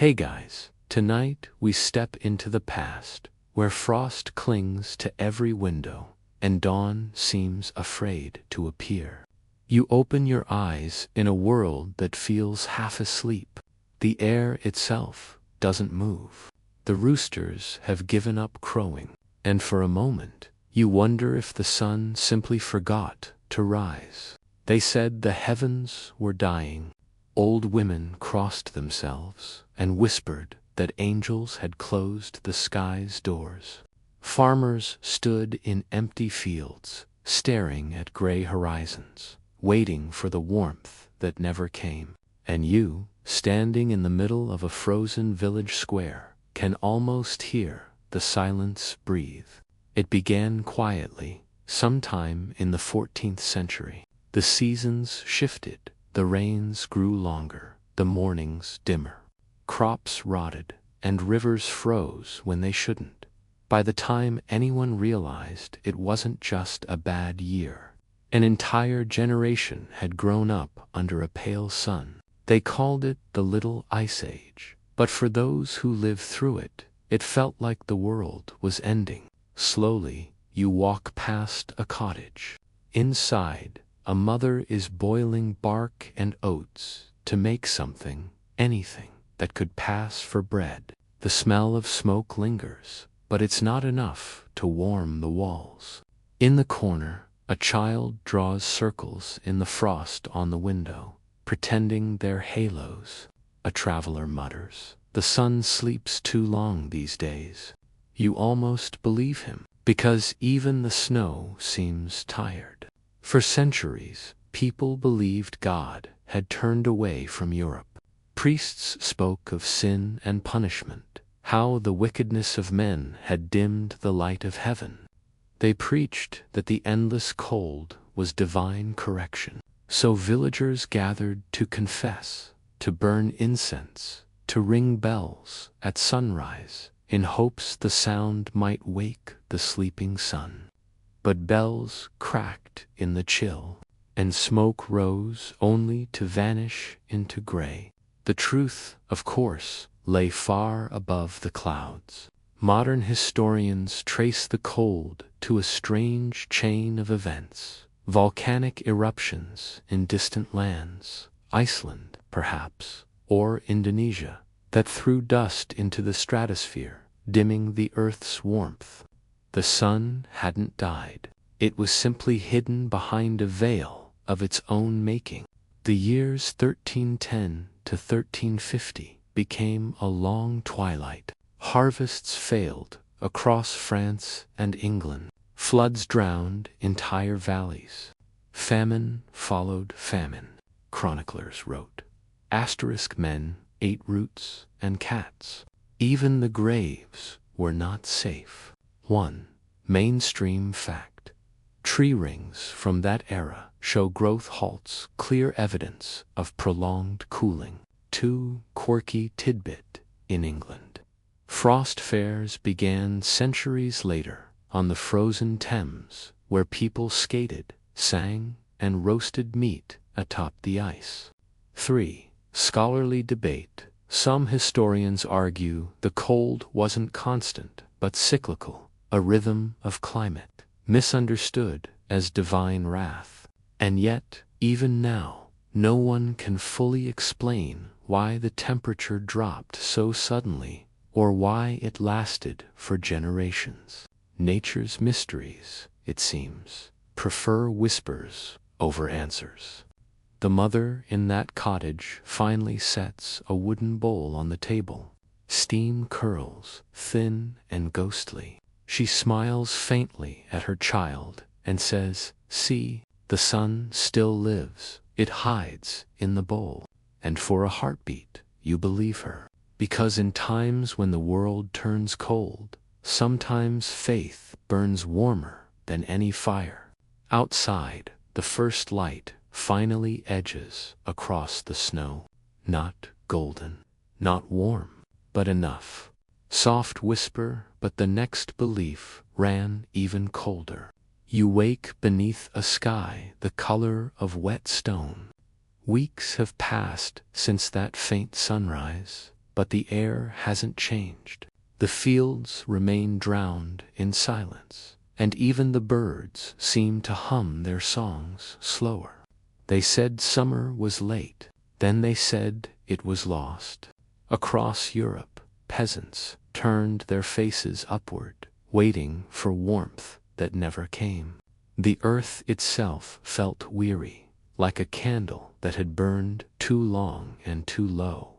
Hey guys, tonight we step into the past, where frost clings to every window, and dawn seems afraid to appear. You open your eyes in a world that feels half asleep. The air itself doesn't move. The roosters have given up crowing, and for a moment, you wonder if the sun simply forgot to rise. They said the heavens were dying. Old women crossed themselves and whispered that angels had closed the sky's doors. Farmers stood in empty fields, staring at gray horizons, waiting for the warmth that never came. And you, standing in the middle of a frozen village square, can almost hear the silence breathe. It began quietly, sometime in the 14th century. The seasons shifted, the rains grew longer, the mornings dimmer. Crops rotted, and rivers froze when they shouldn't. By the time anyone realized it wasn't just a bad year, an entire generation had grown up under a pale sun. They called it the Little Ice Age, but for those who lived through it, it felt like the world was ending. Slowly, you walk past a cottage. Inside, a mother is boiling bark and oats to make something, anything, that could pass for bread. The smell of smoke lingers, but it's not enough to warm the walls. In the corner, a child draws circles in the frost on the window, pretending they're halos. A traveler mutters, "The sun sleeps too long these days." You almost believe him, because even the snow seems tired. For centuries, people believed God had turned away from Europe. Priests spoke of sin and punishment, how the wickedness of men had dimmed the light of heaven. They preached that the endless cold was divine correction. So villagers gathered to confess, to burn incense, to ring bells at sunrise, in hopes the sound might wake the sleeping sun. But bells cracked in the chill, and smoke rose only to vanish into gray. The truth, of course, lay far above the clouds. Modern historians trace the cold to a strange chain of events. Volcanic eruptions in distant lands, Iceland, perhaps, or Indonesia, that threw dust into the stratosphere, dimming the Earth's warmth. The sun hadn't died. It was simply hidden behind a veil of its own making. The years 1310 to 1350 became a long twilight. Harvests failed across France and England. Floods drowned entire valleys. Famine followed famine, chroniclers wrote. Asterisk men ate roots and cats. Even the graves were not safe. 1. Mainstream fact. Tree rings from that era show growth halts, clear evidence of prolonged cooling. 2. Quirky tidbit in England. Frost fairs began centuries later on the frozen Thames, where people skated, sang, and roasted meat atop the ice. 3. Scholarly debate. Some historians argue the cold wasn't constant, but cyclical, a rhythm of climate, misunderstood as divine wrath. And yet, even now, no one can fully explain why the temperature dropped so suddenly, or why it lasted for generations. Nature's mysteries, it seems, prefer whispers over answers. The mother in that cottage finally sets a wooden bowl on the table. Steam curls, thin and ghostly. She smiles faintly at her child and says, "See, the sun still lives. It hides in the bowl." And for a heartbeat, you believe her. Because in times when the world turns cold, sometimes faith burns warmer than any fire. Outside, the first light finally edges across the snow. Not golden, not warm, but enough. Soft whisper, but the next belief ran even colder. You wake beneath a sky the color of wet stone. Weeks have passed since that faint sunrise, but the air hasn't changed. The fields remain drowned in silence, and even the birds seem to hum their songs slower. They said summer was late, then they said it was lost. Across Europe, peasants turned their faces upward, waiting for warmth that never came. The earth itself felt weary, like a candle that had burned too long and too low.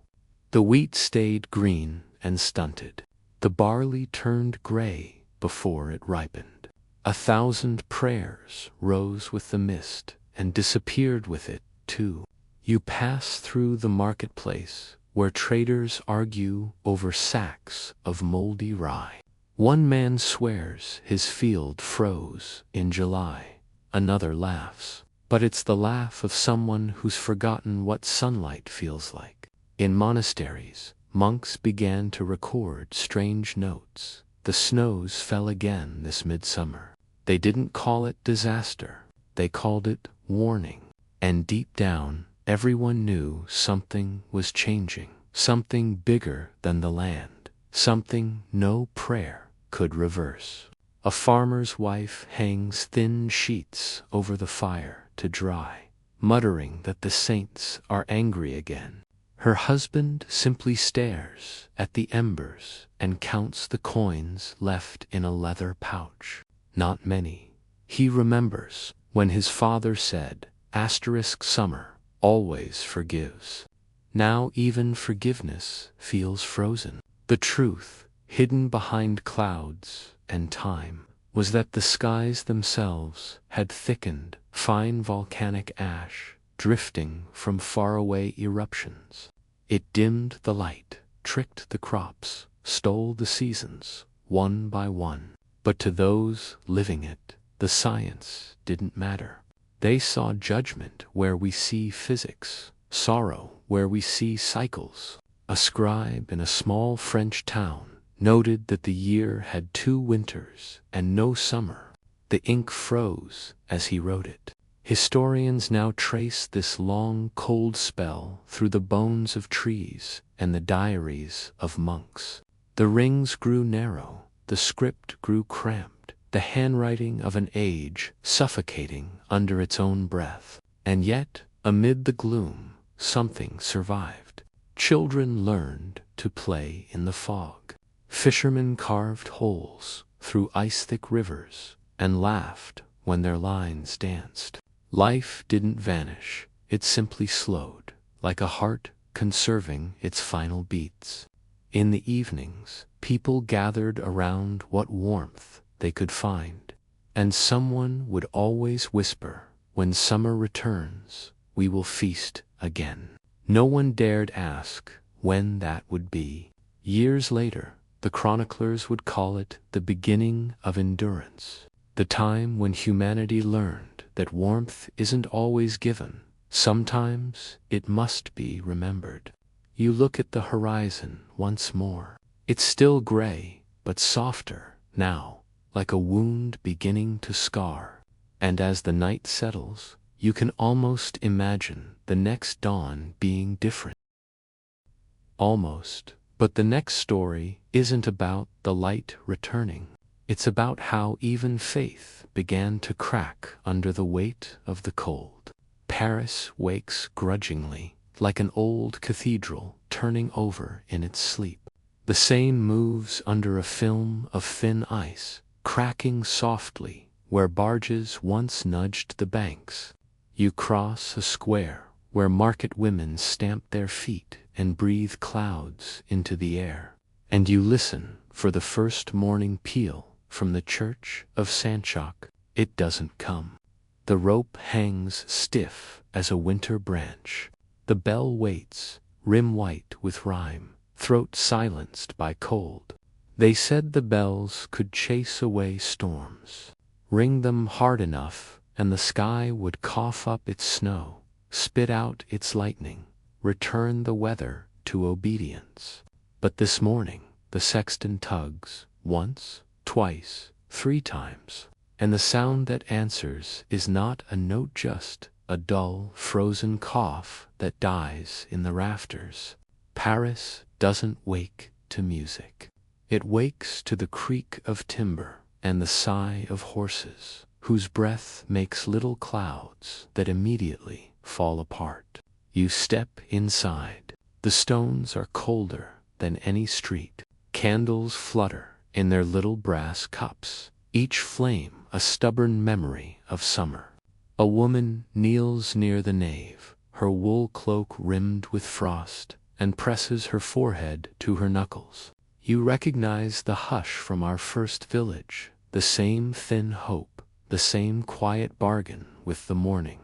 The wheat stayed green and stunted. The barley turned gray before it ripened. 1,000 prayers rose with the mist and disappeared with it, too. You pass through the marketplace where traders argue over sacks of moldy rye. One man swears his field froze in July. Another laughs. But it's the laugh of someone who's forgotten what sunlight feels like. In monasteries, monks began to record strange notes. The snows fell again this midsummer. They didn't call it disaster. They called it warning. And deep down, everyone knew something was changing. Something bigger than the land. Something no prayer could reverse. A farmer's wife hangs thin sheets over the fire to dry, muttering that the saints are angry again. Her husband simply stares at the embers and counts the coins left in a leather pouch. Not many. He remembers when his father said, "Summer always forgives." Now even forgiveness feels frozen. The truth, hidden behind clouds and time, was that the skies themselves had thickened, fine volcanic ash drifting from faraway eruptions. It dimmed the light, tricked the crops, stole the seasons, one by one. But to those living it, the science didn't matter. They saw judgment where we see physics, sorrow where we see cycles. A scribe in a small French town noted that the year had 2 winters and no summer. The ink froze as he wrote it. Historians now trace this long, cold spell through the bones of trees and the diaries of monks. The rings grew narrow, the script grew cramped, the handwriting of an age suffocating under its own breath. And yet, amid the gloom, something survived. Children learned to play in the fog. Fishermen carved holes through ice-thick rivers and laughed when their lines danced. Life didn't vanish, it simply slowed, like a heart conserving its final beats. In the evenings, people gathered around what warmth they could find, and someone would always whisper, "When summer returns, we will feast again." No one dared ask when that would be. Years later, the chroniclers would call it the beginning of endurance, the time when humanity learned that warmth isn't always given. Sometimes it must be remembered. You look at the horizon once more. It's still gray, but softer now, like a wound beginning to scar. And as the night settles, you can almost imagine the next dawn being different. Almost. But the next story isn't about the light returning. It's about how even faith began to crack under the weight of the cold. Paris wakes grudgingly, like an old cathedral turning over in its sleep. The Seine moves under a film of thin ice, cracking softly where barges once nudged the banks. You cross a square where market women stamp their feet and breathe clouds into the air, and you listen for the first morning peal from the church of Saint-Jacques. It doesn't come. The rope hangs stiff as a winter branch. The bell waits, rim white with rime, throat silenced by cold. They said the bells could chase away storms. Ring them hard enough, and the sky would cough up its snow, spit out its lightning, return the weather to obedience. But this morning, the sexton tugs, once, twice, 3 times, and the sound that answers is not a note, just a dull, frozen cough that dies in the rafters. Paris doesn't wake to music. It wakes to the creak of timber and the sigh of horses, whose breath makes little clouds that immediately fall apart. You step inside. The stones are colder than any street. Candles flutter in their little brass cups, each flame a stubborn memory of summer. A woman kneels near the nave, her wool cloak rimmed with frost, and presses her forehead to her knuckles. You recognize the hush from our first village, the same thin hope, the same quiet bargain with the morning.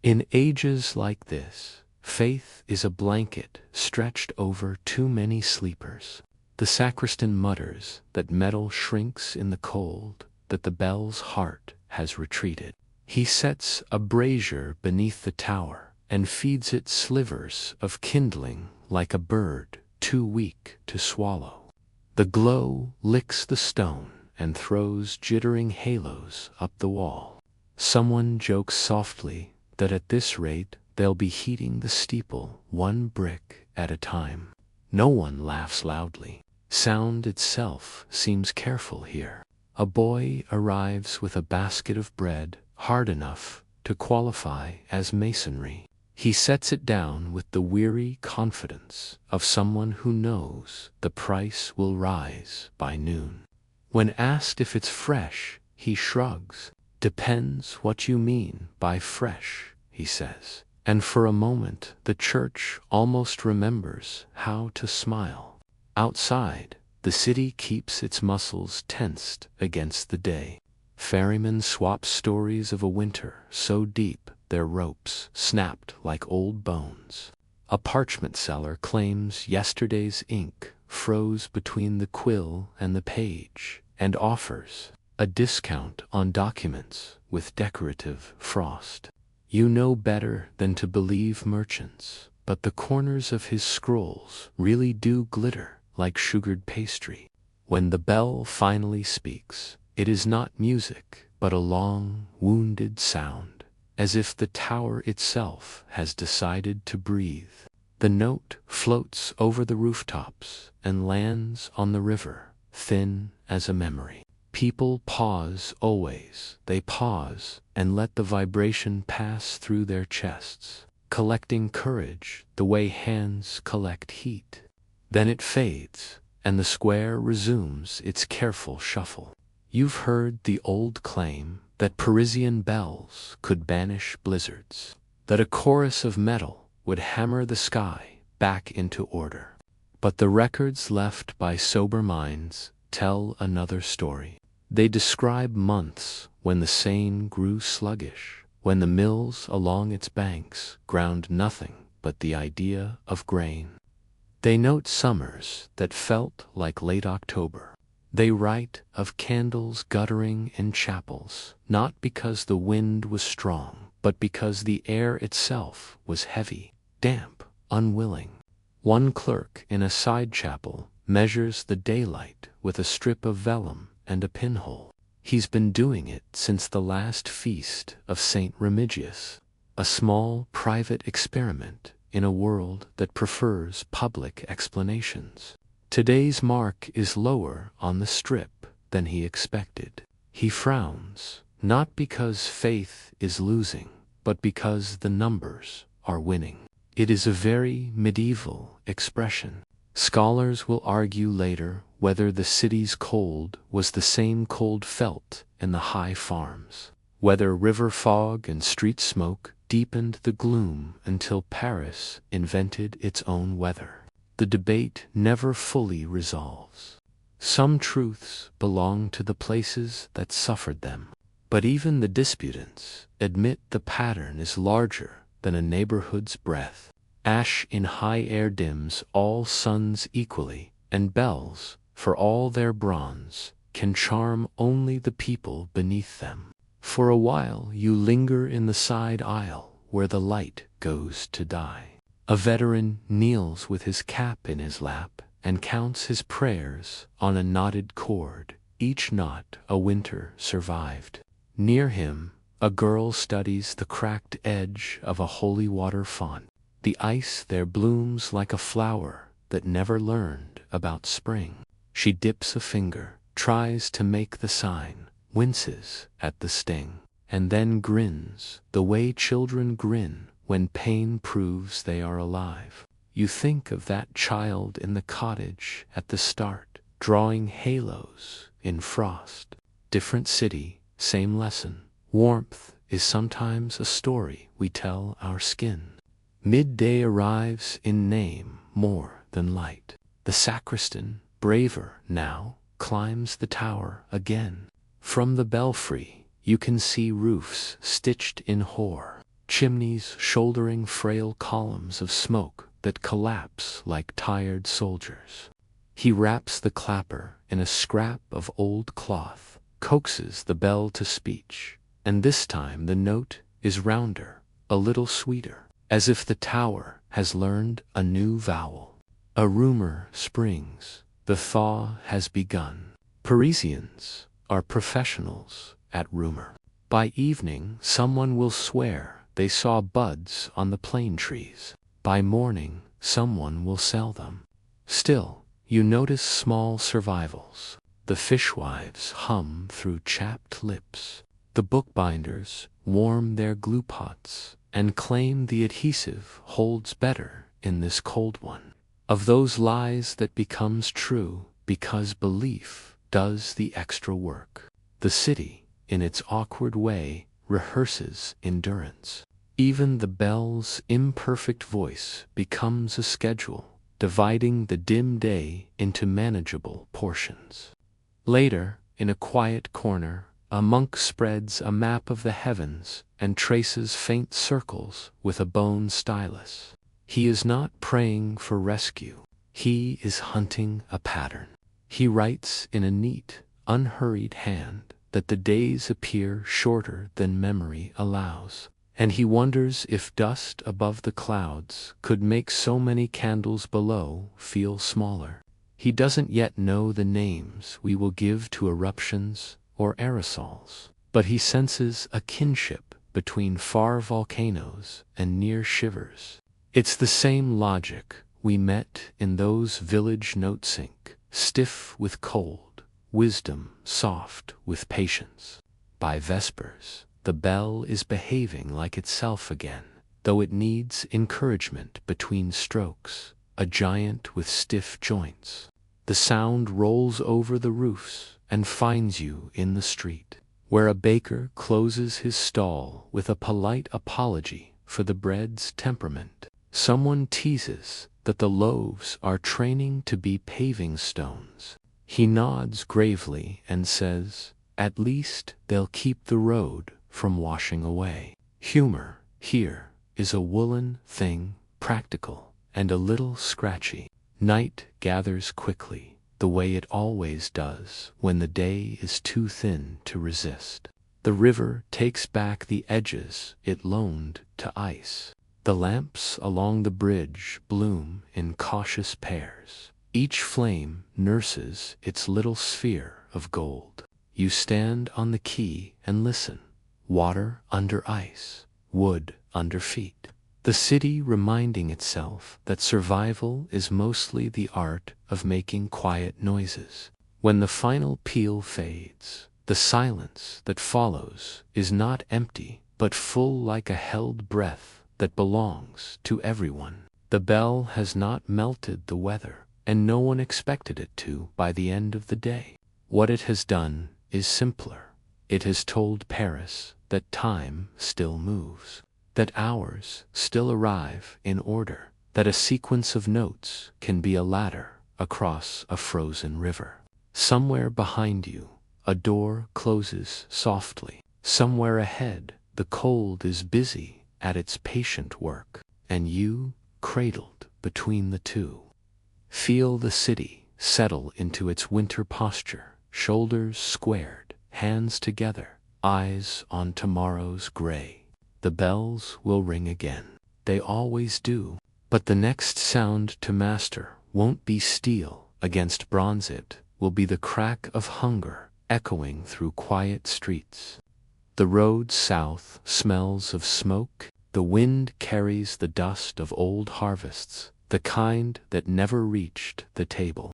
In ages like this, faith is a blanket stretched over too many sleepers. The sacristan mutters that metal shrinks in the cold, that the bell's heart has retreated. He sets a brazier beneath the tower and feeds it slivers of kindling like a bird too weak to swallow. The glow licks the stone and throws jittering halos up the wall. Someone jokes softly that at this rate they'll be heating the steeple one brick at a time. No one laughs loudly. Sound itself seems careful here. A boy arrives with a basket of bread hard enough to qualify as masonry. He sets it down with the weary confidence of someone who knows the price will rise by noon. When asked if it's fresh, he shrugs. "Depends what you mean by fresh," he says. And for a moment the church almost remembers how to smile. Outside, the city keeps its muscles tensed against the day. Ferrymen swap stories of a winter so deep their ropes snapped like old bones. A parchment seller claims yesterday's ink froze between the quill and the page, and offers a discount on documents with decorative frost. You know better than to believe merchants, but the corners of his scrolls really do glitter like sugared pastry. When the bell finally speaks, it is not music, but a long, wounded sound, as if the tower itself has decided to breathe. The note floats over the rooftops and lands on the river, thin as a memory. People pause always. They pause and let the vibration pass through their chests, collecting courage the way hands collect heat. Then it fades, and the square resumes its careful shuffle. You've heard the old claim that Parisian bells could banish blizzards, that a chorus of metal would hammer the sky back into order. But the records left by sober minds tell another story. They describe months when the Seine grew sluggish, when the mills along its banks ground nothing but the idea of grain. They note summers that felt like late October. They write of candles guttering in chapels, not because the wind was strong, but because the air itself was heavy, damp, unwilling. One clerk in a side chapel measures the daylight with a strip of vellum and a pinhole. He's been doing it since the last feast of St. Remigius, a small private experiment in a world that prefers public explanations. Today's mark is lower on the strip than he expected. He frowns, not because faith is losing, but because the numbers are winning. It is a very medieval expression. Scholars will argue later whether the city's cold was the same cold felt in the high farms, whether river fog and street smoke deepened the gloom until Paris invented its own weather. The debate never fully resolves. Some truths belong to the places that suffered them, but even the disputants admit the pattern is larger than a neighborhood's breath. Ash in high air dims all suns equally, and bells, for all their bronze, can charm only the people beneath them. For a while you linger in the side aisle where the light goes to die. A veteran kneels with his cap in his lap and counts his prayers on a knotted cord, each knot a winter survived. Near him, a girl studies the cracked edge of a holy water font. The ice there blooms like a flower that never learned about spring. She dips a finger, tries to make the sign, winces at the sting, and then grins the way children grin when pain proves they are alive. You think of that child in the cottage at the start, drawing halos in frost. Different city, same lesson. Warmth is sometimes a story we tell our skin. Midday arrives in name more than light. The sacristan, braver now, climbs the tower again. From the belfry, you can see roofs stitched in hoar, chimneys shouldering frail columns of smoke that collapse like tired soldiers. He wraps the clapper in a scrap of old cloth, coaxes the bell to speech, and this time the note is rounder, a little sweeter, as if the tower has learned a new vowel. A rumor springs, the thaw has begun. Parisians are professionals at rumor. By evening, someone will swear they saw buds on the plane trees. By morning, someone will sell them. Still, you notice small survivals. The fishwives hum through chapped lips. The bookbinders warm their glue pots and claim the adhesive holds better in this cold one. Of those lies that becomes true because belief does the extra work. The city, in its awkward way, rehearses endurance. Even the bell's imperfect voice becomes a schedule, dividing the dim day into manageable portions. Later, in a quiet corner, a monk spreads a map of the heavens and traces faint circles with a bone stylus. He is not praying for rescue. He is hunting a pattern. He writes in a neat, unhurried hand that the days appear shorter than memory allows, and he wonders if dust above the clouds could make so many candles below feel smaller. He doesn't yet know the names we will give to eruptions or aerosols, but he senses a kinship between far volcanoes and near shivers. It's the same logic we met in those village note-sync, stiff with cold, wisdom soft with patience. By vespers, the bell is behaving like itself again, though it needs encouragement between strokes, a giant with stiff joints. The sound rolls over the roofs and finds you in the street, where a baker closes his stall with a polite apology for the bread's temperament. Someone teases that the loaves are training to be paving stones. He nods gravely and says, "At least they'll keep the road from washing away." Humor, here, is a woolen thing, practical and a little scratchy. Night gathers quickly, the way it always does when the day is too thin to resist. The river takes back the edges it loaned to ice. The lamps along the bridge bloom in cautious pairs. Each flame nurses its little sphere of gold. You stand on the quay and listen. Water under ice, wood under feet. The city reminding itself that survival is mostly the art of making quiet noises. When the final peal fades, the silence that follows is not empty, but full like a held breath that belongs to everyone. The bell has not melted the weather, and no one expected it to by the end of the day. What it has done is simpler. It has told Paris that time still moves, that hours still arrive in order, that a sequence of notes can be a ladder across a frozen river. Somewhere behind you, a door closes softly. Somewhere ahead, the cold is busy at its patient work, and you, cradled between the two, feel the city settle into its winter posture, shoulders squared, hands together, eyes on tomorrow's gray. The bells will ring again. They always do. But the next sound to master won't be steel against bronze. It will be the crack of hunger echoing through quiet streets. The road south smells of smoke. The wind carries the dust of old harvests, the kind that never reached the table.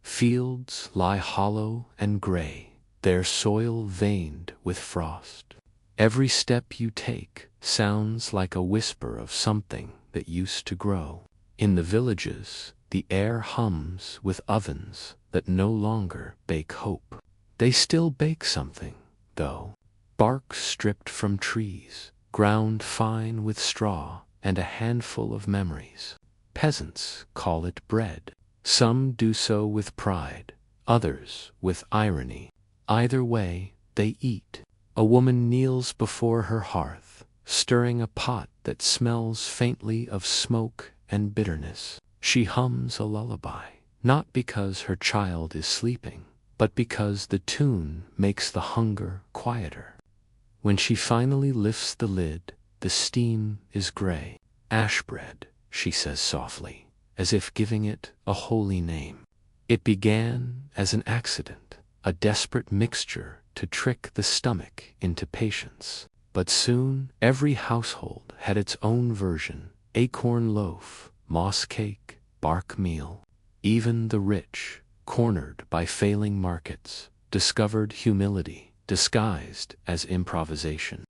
Fields lie hollow and gray, their soil veined with frost. Every step you take sounds like a whisper of something that used to grow. In the villages, the air hums with ovens that no longer bake hope. They still bake something, though. Bark stripped from trees, ground fine with straw, and a handful of memories. Peasants call it bread. Some do so with pride, others with irony. Either way, they eat. A woman kneels before her hearth, stirring a pot that smells faintly of smoke and bitterness. She hums a lullaby, not because her child is sleeping, but because the tune makes the hunger quieter. When she finally lifts the lid, the steam is gray. Ash bread, she says softly, as if giving it a holy name. It began as an accident, a desperate mixture to trick the stomach into patience. But soon every household had its own version: acorn loaf, moss cake, bark meal. Even the rich, cornered by failing markets, discovered humility disguised as improvisation.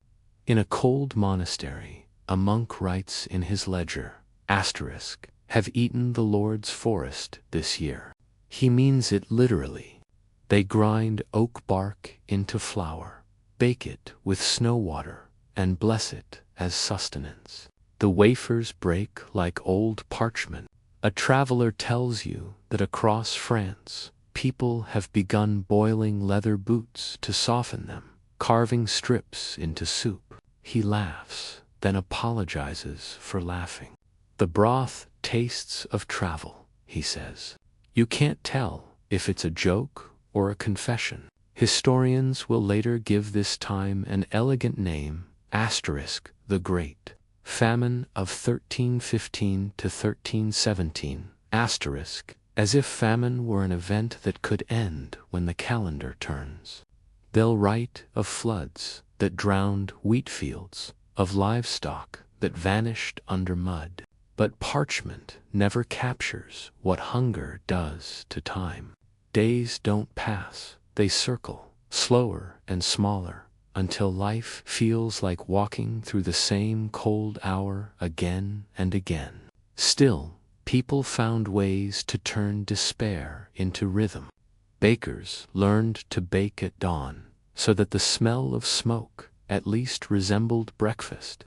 In a cold monastery, a monk writes in his ledger, asterisk, "Have eaten the Lord's forest this year." He means it literally. They grind oak bark into flour, bake it with snow water, and bless it as sustenance. The wafers break like old parchment. A traveler tells you that across France, people have begun boiling leather boots to soften them, carving strips into soup. He laughs, then apologizes for laughing. The broth tastes of travel, he says. You can't tell if it's a joke or a confession. Historians will later give this time an elegant name, asterisk, the Great Famine of 1315 to 1317, asterisk, as if famine were an event that could end when the calendar turns. They'll write of floods that drowned wheat fields, of livestock that vanished under mud. But parchment never captures what hunger does to time. Days don't pass, they circle, slower and smaller, until life feels like walking through the same cold hour again and again. Still, people found ways to turn despair into rhythm. Bakers learned to bake at dawn, so that the smell of smoke at least resembled breakfast.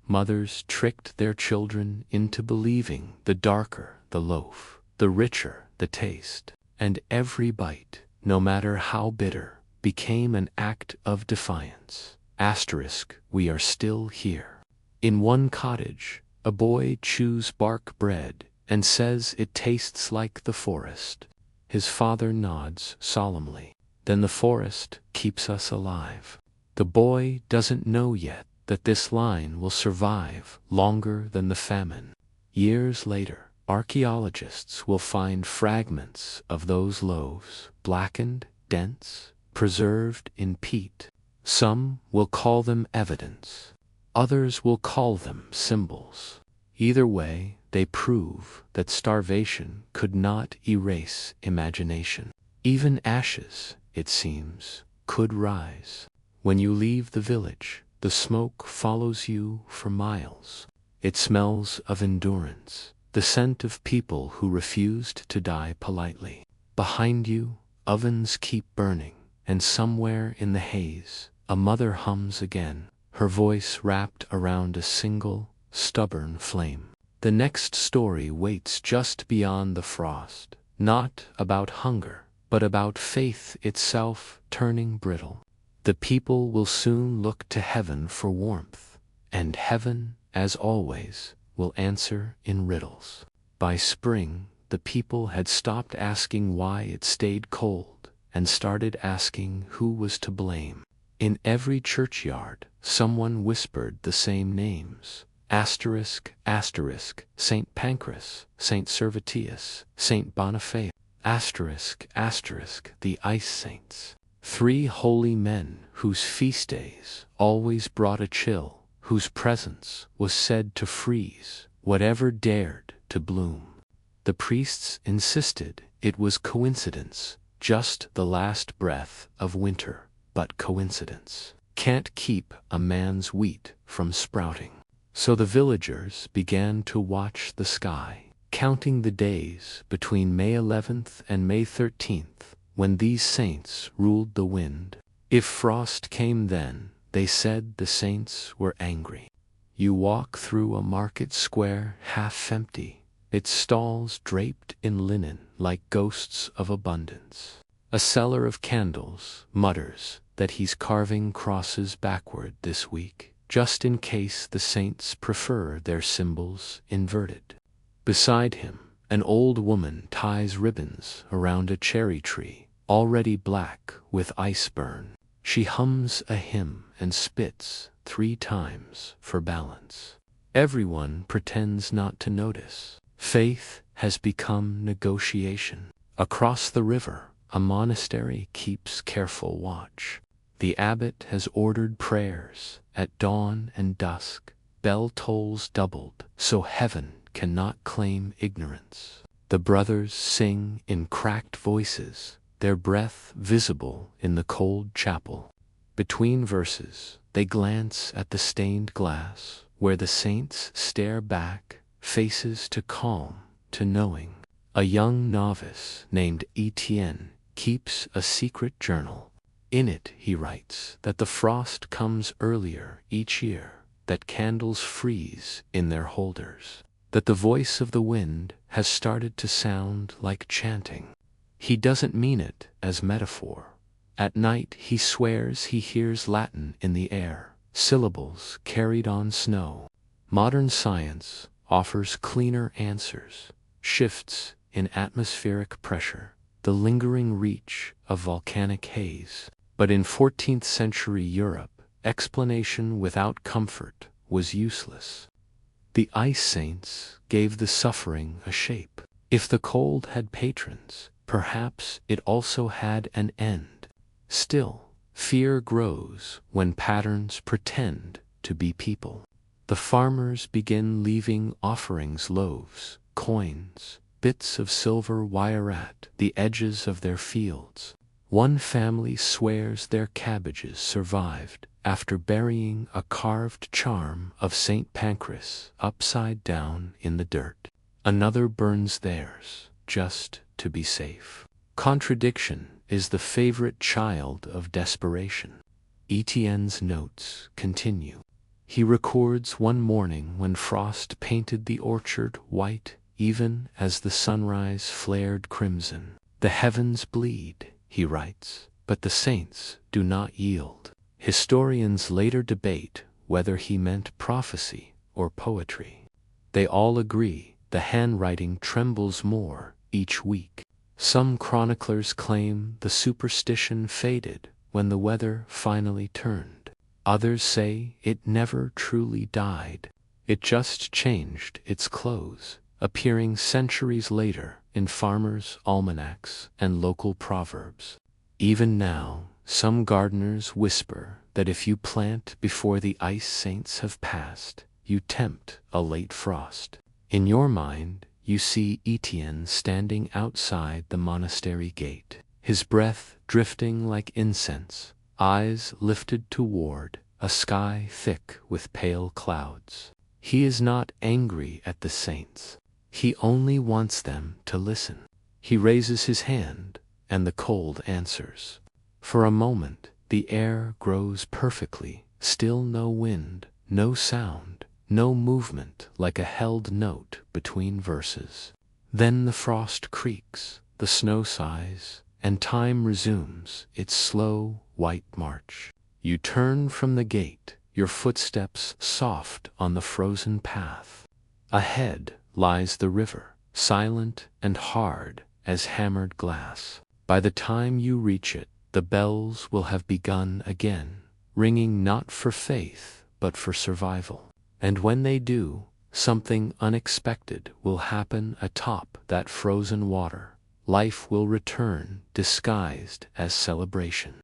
Mothers tricked their children into believing the darker the loaf, the richer the taste, and every bite, no matter how bitter, became an act of defiance. Asterisk, we are still here. In one cottage, a boy chews bark bread and says it tastes like the forest. His father nods solemnly. Then the forest keeps us alive. The boy doesn't know yet that this line will survive longer than the famine. Years later, archaeologists will find fragments of those loaves, blackened, dense, preserved in peat. Some will call them evidence. Others will call them symbols. Either way, they prove that starvation could not erase imagination. Even ashes, it seems, could rise. When you leave the village, the smoke follows you for miles. It smells of endurance, the scent of people who refused to die politely. Behind you, ovens keep burning, and somewhere in the haze, a mother hums again, her voice wrapped around a single, stubborn flame. The next story waits just beyond the frost, not about hunger, but about faith itself turning brittle. The people will soon look to heaven for warmth, and heaven, as always, will answer in riddles. By spring, the people had stopped asking why it stayed cold and started asking who was to blame. In every churchyard, someone whispered the same names: asterisk, asterisk, Saint Pancras, Saint Servatius, Saint Boniface, asterisk, asterisk, the ice saints. 3 holy men whose feast days always brought a chill, whose presence was said to freeze whatever dared to bloom. The priests insisted it was coincidence, just the last breath of winter, but coincidence can't keep a man's wheat from sprouting. So the villagers began to watch the sky, counting the days between May 11th and May 13th, when these saints ruled the wind. If frost came then, they said the saints were angry. You walk through a market square half empty, its stalls draped in linen like ghosts of abundance. A seller of candles mutters that he's carving crosses backward this week, just in case the saints prefer their symbols inverted. Beside him, an old woman ties ribbons around a cherry tree, already black with ice burn. She hums a hymn and spits 3 times for balance. Everyone pretends not to notice. Faith has become negotiation. Across the river, a monastery keeps careful watch. The abbot has ordered prayers at dawn and dusk. Bell tolls doubled, so heaven cannot claim ignorance. The brothers sing in cracked voices, their breath visible in the cold chapel. Between verses, they glance at the stained glass, where the saints stare back, faces to calm, to knowing. A young novice named Etienne keeps a secret journal. In it he writes that the frost comes earlier each year, that candles freeze in their holders, that the voice of the wind has started to sound like chanting. He doesn't mean it as metaphor. At night he swears he hears Latin in the air, syllables carried on snow. Modern science offers cleaner answers, shifts in atmospheric pressure, the lingering reach of volcanic haze. But in 14th century Europe, explanation without comfort was useless. The ice saints gave the suffering a shape. If the cold had patrons, perhaps it also had an end. Still, fear grows when patterns pretend to be people. The farmers begin leaving offerings, loaves, coins, bits of silver wire at the edges of their fields. One family swears their cabbages survived after burying a carved charm of St. Pancras upside down in the dirt. Another burns theirs, just to be safe. Contradiction is the favorite child of desperation. Etienne's notes continue. He records one morning when frost painted the orchard white, even as the sunrise flared crimson. The heavens bleed, he writes, but the saints do not yield. Historians later debate whether he meant prophecy or poetry. They all agree the handwriting trembles more each week. Some chroniclers claim the superstition faded when the weather finally turned. Others say it never truly died. It just changed its clothes, appearing centuries later in farmers' almanacs and local proverbs. Even now, some gardeners whisper that if you plant before the ice saints have passed, you tempt a late frost. In your mind, you see Etienne standing outside the monastery gate, his breath drifting like incense, eyes lifted toward a sky thick with pale clouds. He is not angry at the saints. He only wants them to listen. He raises his hand, and the cold answers. For a moment, the air grows perfectly still, no wind, no sound, no movement like a held note between verses. Then the frost creaks, the snow sighs, and time resumes its slow, white march. You turn from the gate, your footsteps soft on the frozen path. Ahead lies the river, silent and hard as hammered glass. By the time you reach it, the bells will have begun again, ringing not for faith, but for survival. And when they do, something unexpected will happen atop that frozen water. Life will return disguised as celebration.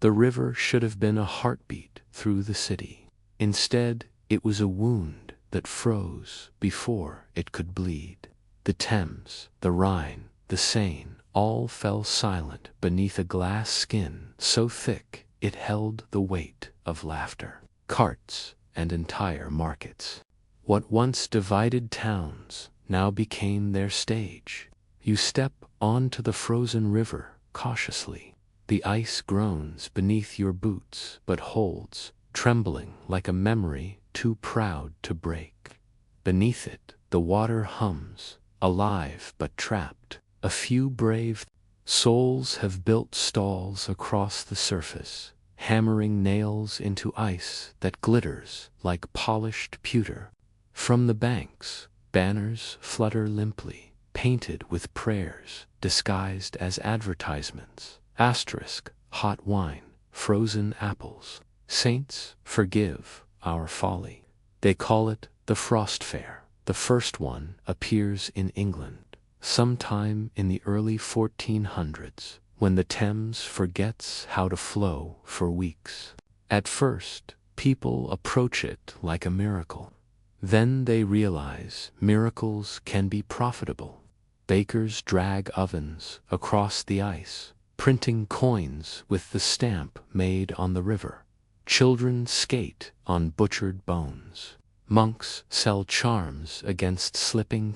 The river should have been a heartbeat through the city. Instead, it was a wound that froze before it could bleed. The Thames, the Rhine, the Seine, all fell silent beneath a glass skin so thick it held the weight of laughter. Carts and entire markets. What once divided towns now became their stage. You step onto the frozen river cautiously. The ice groans beneath your boots but holds, trembling like a memory too proud to break. Beneath it, the water hums, alive but trapped. A few brave souls have built stalls across the surface, hammering nails into ice that glitters like polished pewter. From the banks, banners flutter limply, painted with prayers disguised as advertisements. Asterisk, hot wine, frozen apples. Saints, forgive our folly. They call it the Frost Fair. The first one appears in England, sometime in the early 1400s, when the Thames forgets how to flow for weeks. At first, people approach it like a miracle. Then they realize miracles can be profitable. Bakers drag ovens across the ice, printing coins with the stamp made on the river. Children skate on butchered bones. Monks sell charms against slipping.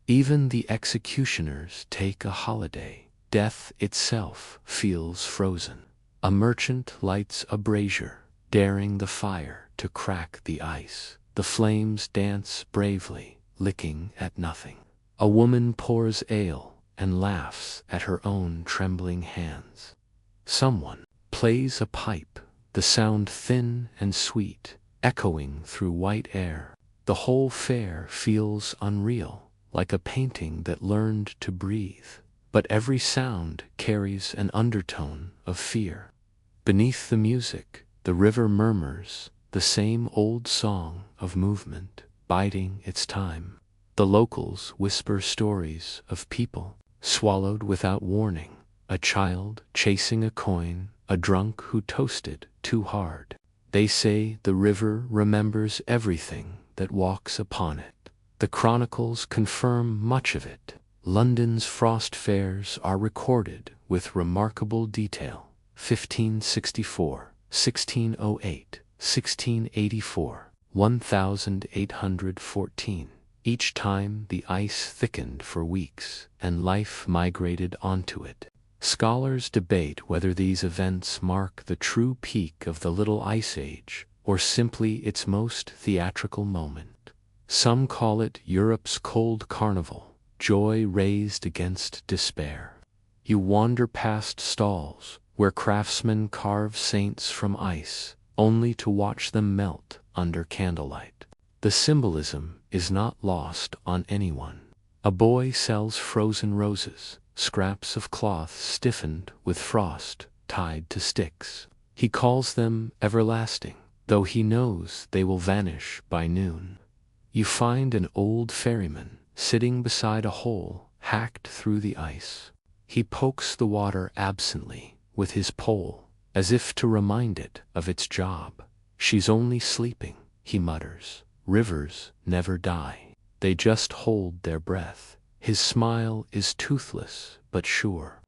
Even the executioners take a holiday. Death itself feels frozen. A merchant lights a brazier, daring the fire to crack the ice. The flames dance bravely, licking at nothing. A woman pours ale and laughs at her own trembling hands. Someone plays a pipe, the sound thin and sweet, echoing through white air. The whole fair feels unreal, like a painting that learned to breathe. But every sound carries an undertone of fear. Beneath the music, the river murmurs, the same old song of movement, biding its time. The locals whisper stories of people swallowed without warning, a child chasing a coin, a drunk who toasted too hard. They say the river remembers everything that walks upon it. The chronicles confirm much of it. London's frost fairs are recorded with remarkable detail. 1564, 1608, 1684, 1814. Each time the ice thickened for weeks and life migrated onto it. Scholars debate whether these events mark the true peak of the Little Ice Age or simply its most theatrical moment. Some call it Europe's cold carnival, joy raised against despair. You wander past stalls where craftsmen carve saints from ice, only to watch them melt under candlelight. The symbolism is not lost on anyone. A boy sells frozen roses, scraps of cloth stiffened with frost tied to sticks. He calls them everlasting, though he knows they will vanish by noon. You find an old ferryman sitting beside a hole hacked through the ice. He pokes the water absently with his pole, as if to remind it of its job. She's only sleeping, he mutters. Rivers never die. They just hold their breath. His smile is toothless but sure.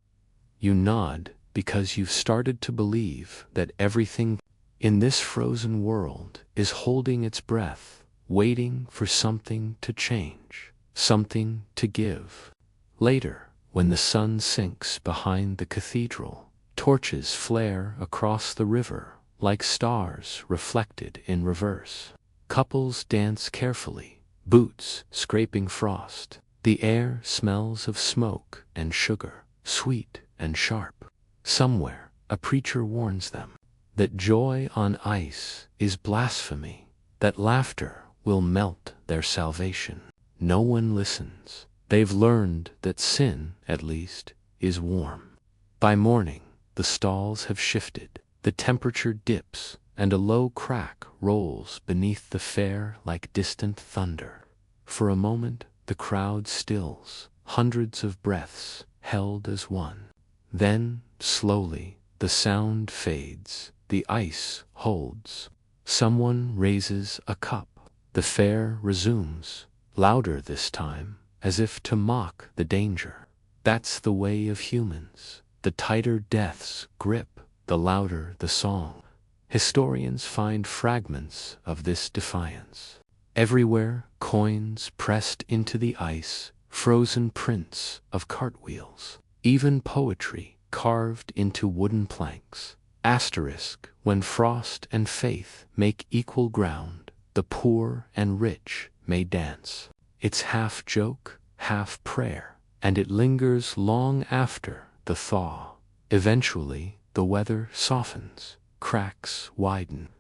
You nod because you've started to believe that everything in this frozen world is holding its breath, waiting for something to change, something to give. Later, when the sun sinks behind the cathedral, torches flare across the river like stars reflected in reverse. Couples dance carefully, boots scraping frost. The air smells of smoke and sugar, sweet and sharp. Somewhere, a preacher warns them that joy on ice is blasphemy, that laughter will melt their salvation. No one listens. They've learned that sin, at least, is warm. By morning, the stalls have shifted. The temperature dips, and a low crack rolls beneath the fair like distant thunder. For a moment, the crowd stills, hundreds of breaths held as one. Then, slowly, the sound fades, the ice holds. Someone raises a cup. The fair resumes, louder this time, as if to mock the danger. That's the way of humans. The tighter death's grip, the louder the song. Historians find fragments of this defiance. Everywhere, coins pressed into the ice, frozen prints of cartwheels. Even poetry carved into wooden planks. Asterisk, when frost and faith make equal ground, the poor and rich may dance. It's half joke, half prayer, and it lingers long after the thaw. Eventually, the weather softens, cracks widen.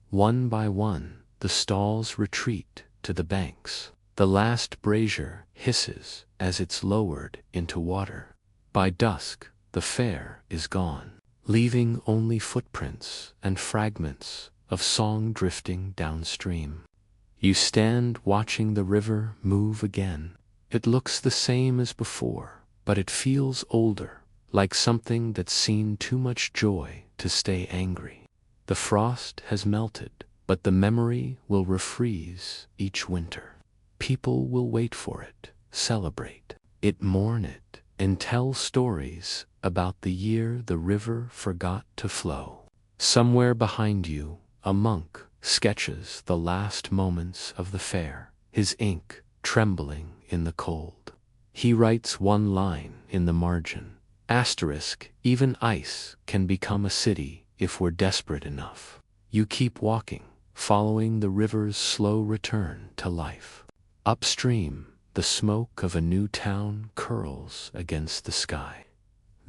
One by one, the stalls retreat to the banks. The last brazier hisses as it's lowered into water. By dusk, the fair is gone, leaving only footprints and fragments of song drifting downstream. You stand watching the river move again. It looks the same as before, but it feels older, like something that's seen too much joy to stay angry. The frost has melted, but the memory will refreeze each winter. People will wait for it, celebrate it, mourn it, and tell stories about the year the river forgot to flow. Somewhere behind you, a monk sketches the last moments of the fair, his ink trembling in the cold. He writes one line in the margin. Asterisk, even ice can become a city if we're desperate enough. You keep walking, following the river's slow return to life. Upstream, the smoke of a new town curls against the sky.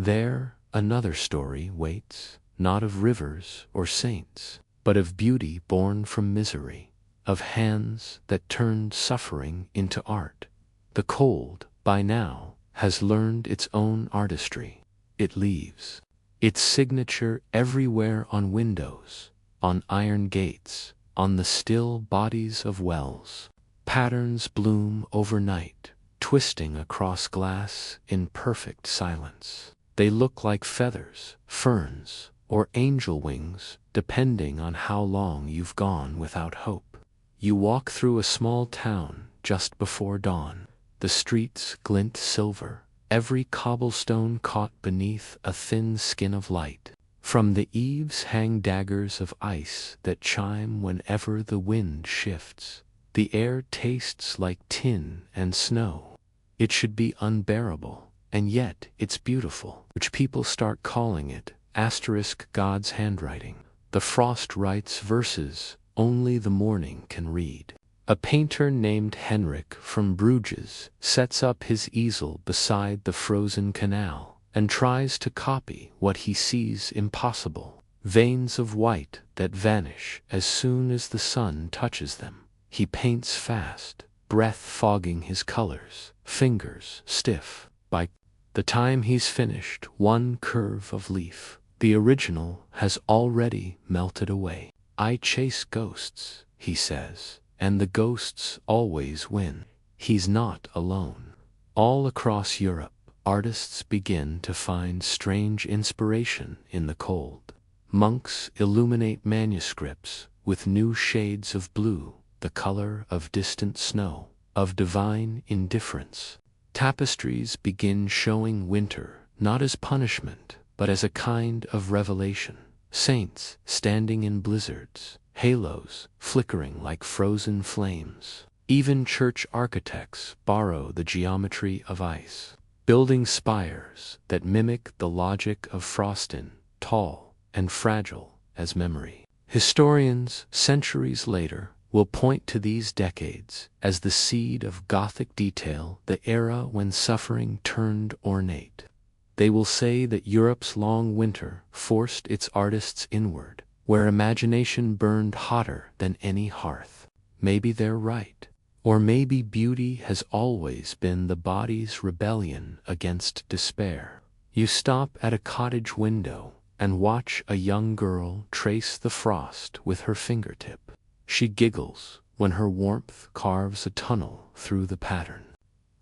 There, another story waits, not of rivers or saints, but of beauty born from misery, of hands that turned suffering into art. The cold, by now, has learned its own artistry. It leaves its signature everywhere on windows, on iron gates, on the still bodies of wells. Patterns bloom overnight, twisting across glass in perfect silence. They look like feathers, ferns, or angel wings, depending on how long you've gone without hope. You walk through a small town just before dawn. The streets glint silver, every cobblestone caught beneath a thin skin of light. From the eaves hang daggers of ice that chime whenever the wind shifts. The air tastes like tin and snow. It should be unbearable, and yet it's beautiful, which people start calling it, asterisk God's handwriting. The frost writes verses only the morning can read. A painter named Henrik from Bruges sets up his easel beside the frozen canal and tries to copy what he sees impossible. Veins of white that vanish as soon as the sun touches them. He paints fast, breath fogging his colors, fingers stiff. By the time he's finished one curve of leaf, the original has already melted away. I chase ghosts, he says, and the ghosts always win. He's not alone. All across Europe, artists begin to find strange inspiration in the cold. Monks illuminate manuscripts with new shades of blue, the color of distant snow, of divine indifference. Tapestries begin showing winter not as punishment, but as a kind of revelation. Saints standing in blizzards, halos flickering like frozen flames. Even church architects borrow the geometry of ice, building spires that mimic the logic of frosting, tall and fragile as memory. Historians, centuries later, will point to these decades as the seed of Gothic detail, the era when suffering turned ornate. They will say that Europe's long winter forced its artists inward, where imagination burned hotter than any hearth. Maybe they're right. Or maybe beauty has always been the body's rebellion against despair. You stop at a cottage window and watch a young girl trace the frost with her fingertip. She giggles when her warmth carves a tunnel through the pattern.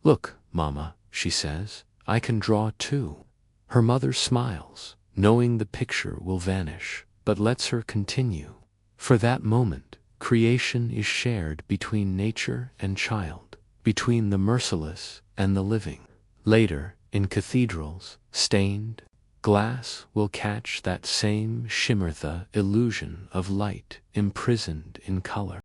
"Look, Mama," she says, "I can draw too." Her mother smiles, knowing the picture will vanish, but lets her continue. For that moment, creation is shared between nature and child, between the merciless and the living. Later, in cathedrals, stained glass will catch that same shimmer, the illusion of light imprisoned in color.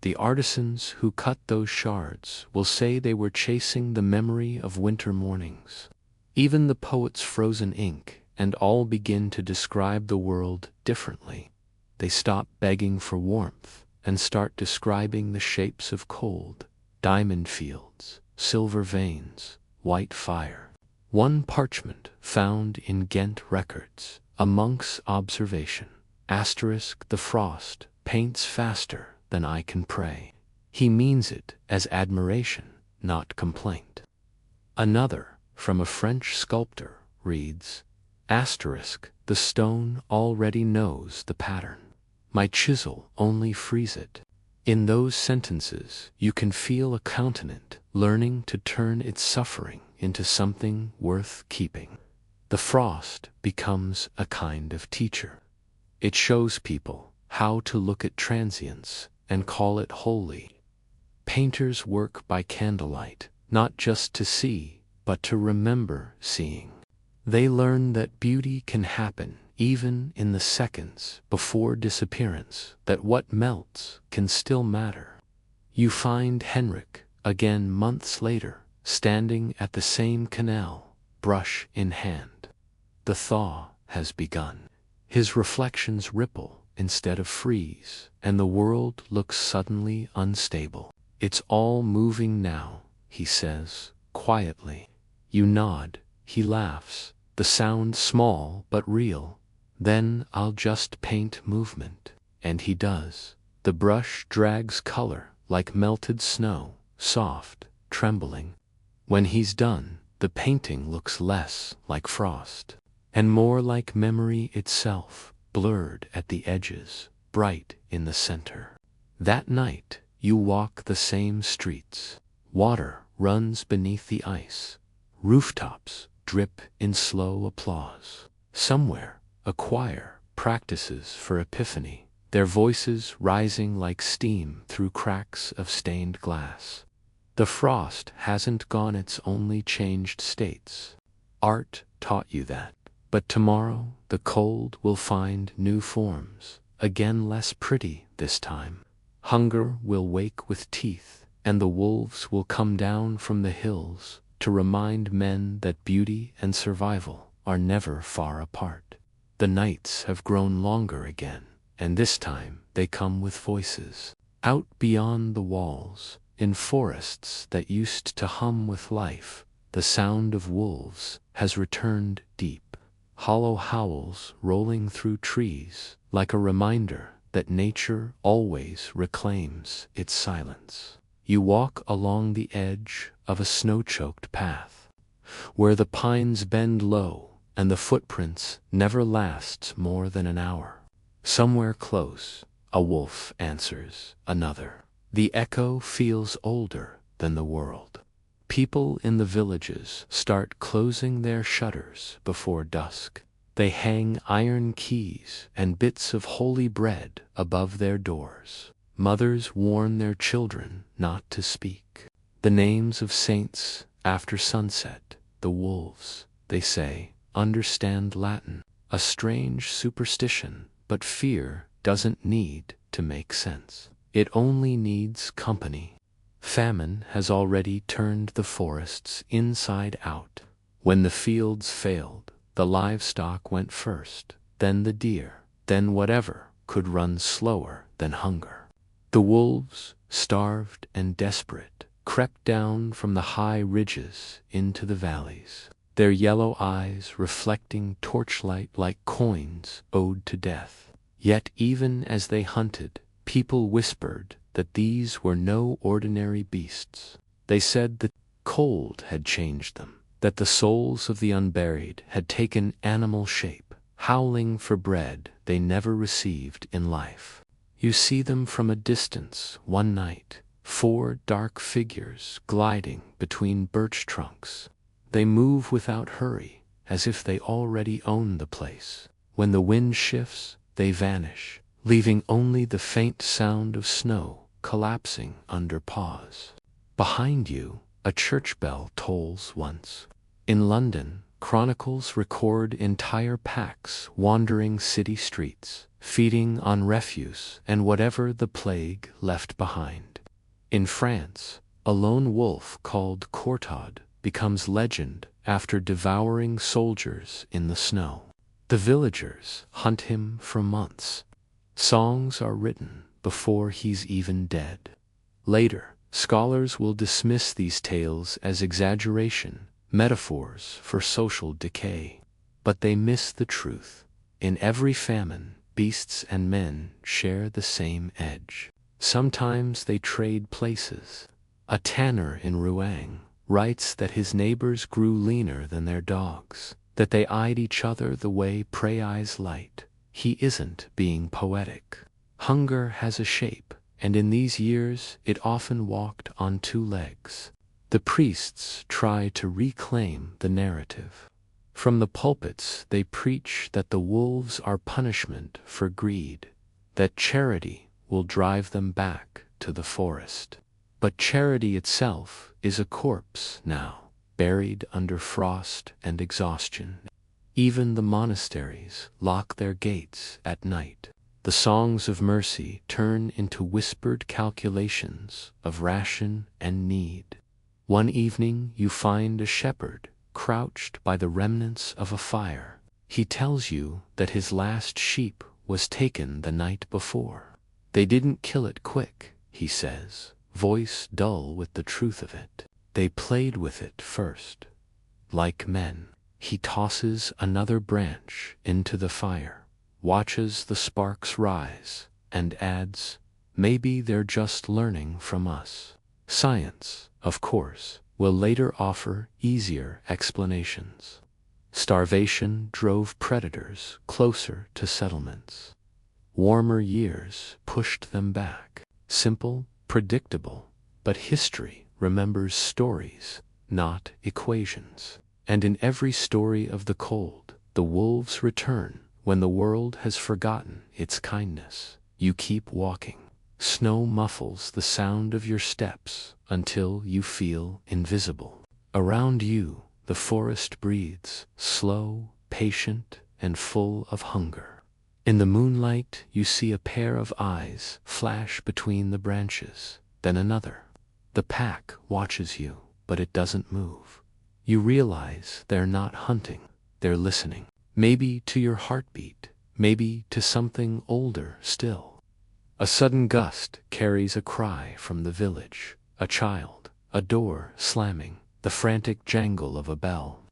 The artisans who cut those shards will say they were chasing the memory of winter mornings. Even the poets frozen ink, and all begin to describe the world differently. They stop begging for warmth and start describing the shapes of cold: diamond fields, silver veins, white fire. One parchment found in Ghent records a monk's observation: *, the frost paints faster than I can pray. He means it as admiration, not complaint. Another, from a French sculptor, reads, *, the stone already knows the pattern. My chisel only frees it. In those sentences you can feel a continent learning to turn its suffering into something worth keeping. The frost becomes a kind of teacher. It shows people how to look at transience and call it holy. Painters work by candlelight, not just to see, but to remember seeing. They learn that beauty can happen even in the seconds before disappearance, that what melts can still matter. You find Henrik again months later, standing at the same canal, brush in hand. The thaw has begun. His reflections ripple instead of freeze, and the world looks suddenly unstable. It's all moving now, he says, quietly. You nod, he laughs, the sound small but real. Then I'll just paint movement. And he does. The brush drags color like melted snow, soft, trembling. When he's done, the painting looks less like frost and more like memory itself, blurred at the edges, bright in the center. That night, you walk the same streets. Water runs beneath the ice. Rooftops drip in slow applause. Somewhere, a choir practices for Epiphany, their voices rising like steam through cracks of stained glass. The frost hasn't gone, it's only changed states. Art taught you that. But tomorrow, the cold will find new forms, again less pretty this time. Hunger will wake with teeth, and the wolves will come down from the hills to remind men that beauty and survival are never far apart. The nights have grown longer again, and this time they come with voices. Out beyond the walls, in forests that used to hum with life, the sound of wolves has returned deep. Hollow howls rolling through trees, like a reminder that nature always reclaims its silence. You walk along the edge of a snow-choked path, where the pines bend low and the footprints never last more than an hour. Somewhere close, a wolf answers another. The echo feels older than the world. People in the villages start closing their shutters before dusk. They hang iron keys and bits of holy bread above their doors. Mothers warn their children not to speak. The names of saints after sunset, the wolves, they say, understand Latin. A strange superstition, but fear doesn't need to make sense. It only needs company. Famine has already turned the forests inside out. When the fields failed, the livestock went first, then the deer, then whatever could run slower than hunger. The wolves, starved and desperate, crept down from the high ridges into the valleys, their yellow eyes reflecting torchlight like coins owed to death. Yet even as they hunted, people whispered that these were no ordinary beasts. They said that cold had changed them, that the souls of the unburied had taken animal shape, howling for bread they never received in life. You see them from a distance one night, 4 dark figures gliding between birch trunks. They move without hurry, as if they already own the place. When the wind shifts, they vanish, leaving only the faint sound of snow collapsing under paws. Behind you, a church bell tolls once. In London, chronicles record entire packs wandering city streets, feeding on refuse and whatever the plague left behind. In France, a lone wolf called Courtauld becomes legend after devouring soldiers in the snow. The villagers hunt him for months. Songs are written before he's even dead. Later, scholars will dismiss these tales as exaggeration, metaphors for social decay. But they miss the truth. In every famine, beasts and men share the same edge. Sometimes they trade places. A tanner in Rouen writes that his neighbors grew leaner than their dogs, that they eyed each other the way prey eyes light. He isn't being poetic. Hunger has a shape, and in these years it often walked on two legs. The priests try to reclaim the narrative. From the pulpits they preach that the wolves are punishment for greed, that charity will drive them back to the forest. But charity itself is a corpse now, buried under frost and exhaustion. Even the monasteries lock their gates at night. The songs of mercy turn into whispered calculations of ration and need. One evening you find a shepherd crouched by the remnants of a fire. He tells you that his last sheep was taken the night before. They didn't kill it quick, he says, voice dull with the truth of it. They played with it first. Like men. He tosses another branch into the fire, watches the sparks rise, and adds, maybe they're just learning from us. Science, of course, will later offer easier explanations. Starvation drove predators closer to settlements. Warmer years pushed them back. Simple, predictable, but history remembers stories, not equations. And in every story of the cold, the wolves return when the world has forgotten its kindness. You keep walking. Snow muffles the sound of your steps until you feel invisible. Around you, the forest breathes, slow, patient, and full of hunger. In the moonlight, you see a pair of eyes flash between the branches, then another. The pack watches you, but it doesn't move. You realize they're not hunting, they're listening. Maybe to your heartbeat, maybe to something older still. A sudden gust carries a cry from the village, a child, a door slamming, the frantic jangle of a bell.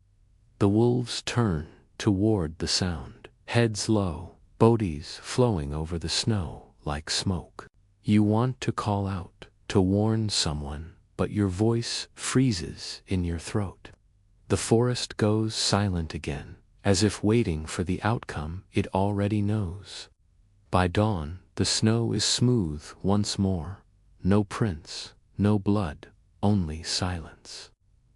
The wolves turn toward the sound, heads low, bodies flowing over the snow like smoke. You want to call out, to warn someone, but your voice freezes in your throat. The forest goes silent again, as if waiting for the outcome it already knows. By dawn, the snow is smooth once more. No prints, no blood, only silence.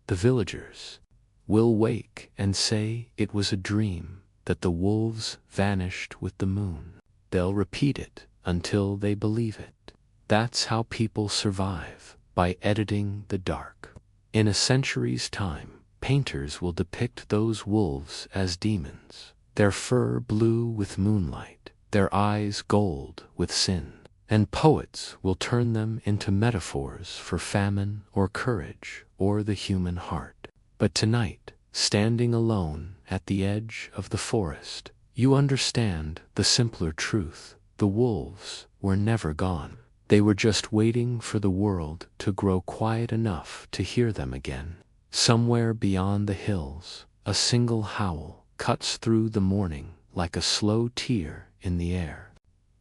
The villagers will wake and say it was a dream, that the wolves vanished with the moon. They'll repeat it until they believe it. That's how people survive, by editing the dark. In a century's time, painters will depict those wolves as demons, their fur blue with moonlight, their eyes gold with sin, and poets will turn them into metaphors for famine or courage or the human heart. But tonight, standing alone at the edge of the forest, you understand the simpler truth. The wolves were never gone. They were just waiting for the world to grow quiet enough to hear them again. Somewhere beyond the hills, a single howl cuts through the morning like a slow tear in the air.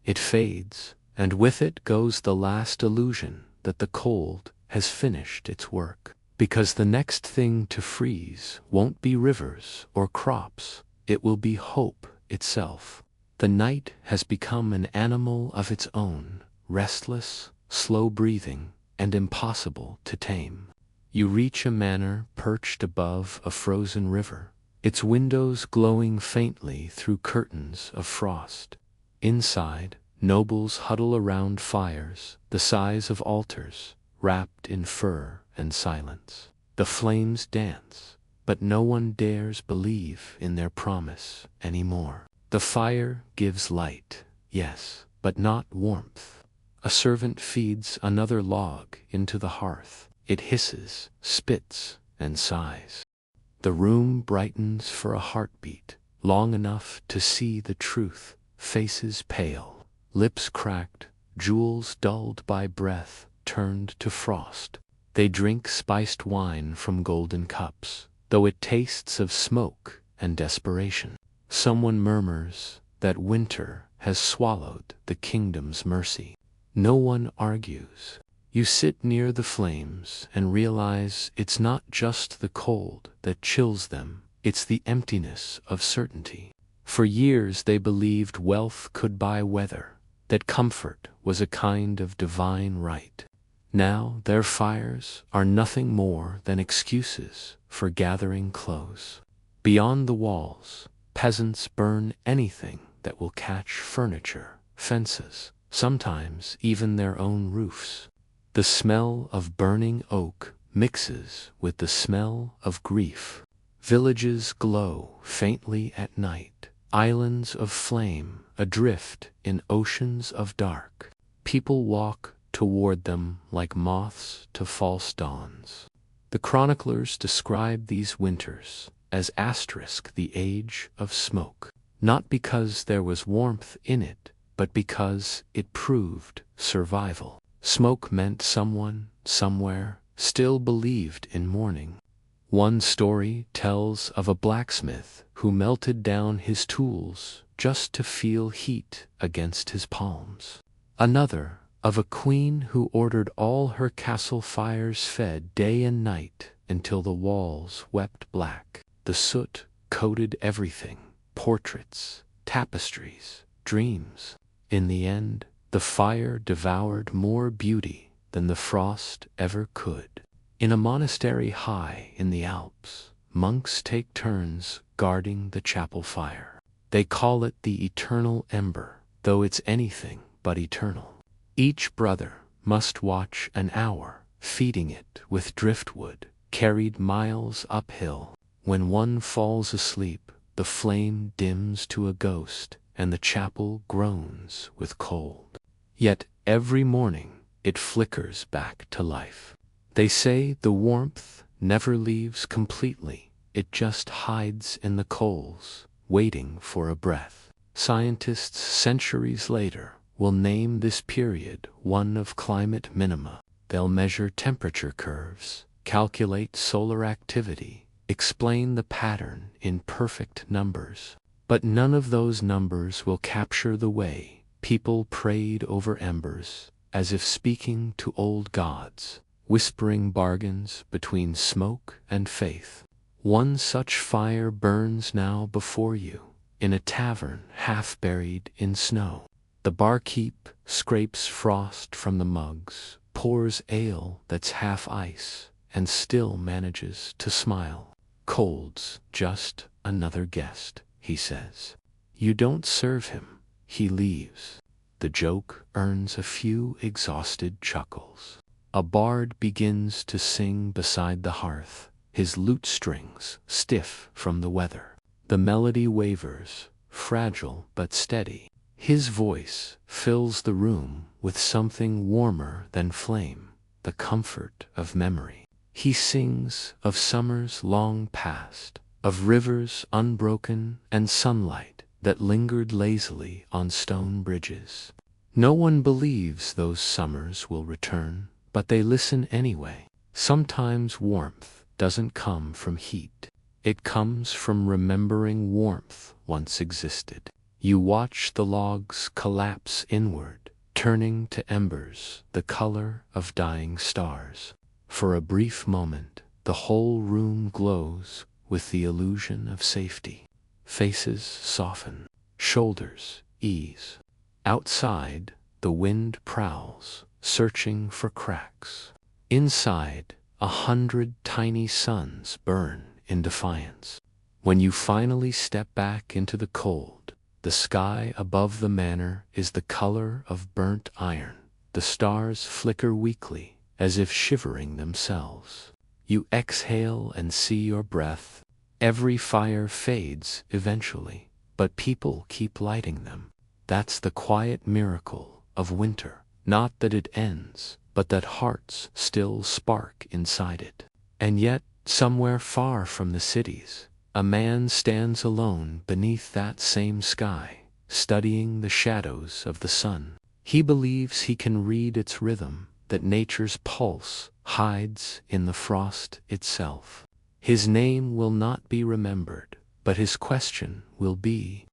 It fades, and with it goes the last illusion that the cold has finished its work. Because the next thing to freeze won't be rivers or crops, it will be hope itself. The night has become an animal of its own, restless, slow-breathing, and impossible to tame. You reach a manor perched above a frozen river, its windows glowing faintly through curtains of frost. Inside, Nobles huddle around fires the size of altars, wrapped in fur and silence. The flames dance, but no one dares believe in their promise anymore. The fire gives light, yes, but not warmth. A servant feeds another log into the hearth. It hisses, spits, and sighs. The room brightens for a heartbeat, long enough to see the truth. Faces pale, lips cracked, jewels dulled by breath turned to frost. They drink spiced wine from golden cups, though it tastes of smoke and desperation. Someone murmurs that winter has swallowed the kingdom's mercy. No one argues. You sit near the flames and realize it's not just the cold that chills them, it's the emptiness of certainty. For years they believed wealth could buy weather, that comfort was a kind of divine right. Now their fires are nothing more than excuses for gathering close. Beyond the walls, peasants burn anything that will catch furniture, fences, sometimes even their own roofs. The smell of burning oak mixes with the smell of grief. Villages glow faintly at night, islands of flame adrift in oceans of dark. People walk toward them like moths to false dawns. The chroniclers describe these winters as the age of smoke, not because there was warmth in it, but because it proved survival. Smoke meant someone, somewhere, still believed in morning. One story tells of a blacksmith who melted down his tools just to feel heat against his palms. Another of a queen who ordered all her castle fires fed day and night until the walls wept black. The soot coated everything, portraits, tapestries, dreams. In the end, the fire devoured more beauty than the frost ever could. In a monastery high in the Alps, monks take turns guarding the chapel fire. They call it the eternal ember, though it's anything but eternal. Each brother must watch an hour, feeding it with driftwood, carried miles uphill. When one falls asleep, the flame dims to a ghost, and the chapel groans with cold. Yet every morning it flickers back to life. They say the warmth never leaves completely, it just hides in the coals, waiting for a breath. Scientists centuries later will name this period one of climate minima. They'll measure temperature curves, calculate solar activity, explain the pattern in perfect numbers. But none of those numbers will capture the way people prayed over embers, as if speaking to old gods, whispering bargains between smoke and faith. One such fire burns now before you, in a tavern half buried in snow. The barkeep scrapes frost from the mugs, pours ale that's half ice, and still manages to smile. Cold's just another guest, he says. You don't serve him, he leaves. The joke earns a few exhausted chuckles. A bard begins to sing beside the hearth, his lute strings stiff from the weather. The melody wavers, fragile but steady. His voice fills the room with something warmer than flame, the comfort of memory. He sings of summers long past, of rivers unbroken and sunlight that lingered lazily on stone bridges. No one believes those summers will return, but they listen anyway. Sometimes warmth doesn't come from heat. It comes from remembering warmth once existed. You watch the logs collapse inward, turning to embers the color of dying stars. For a brief moment, the whole room glows with the illusion of safety. Faces soften, shoulders ease. Outside, the wind prowls, searching for cracks. Inside, 100 tiny suns burn in defiance. When you finally step back into the cold, The sky above the manor is the color of burnt iron. The stars flicker weakly, as if shivering themselves. You exhale and see your breath. Every fire fades eventually, but people keep lighting them. That's the quiet miracle of winter. Not that it ends, but that hearts still spark inside it. And yet, somewhere far from the cities, a man stands alone beneath that same sky, studying the shadows of the sun. He believes he can read its rhythm, that nature's pulse hides in the frost itself. His name will not be remembered, but his question will be.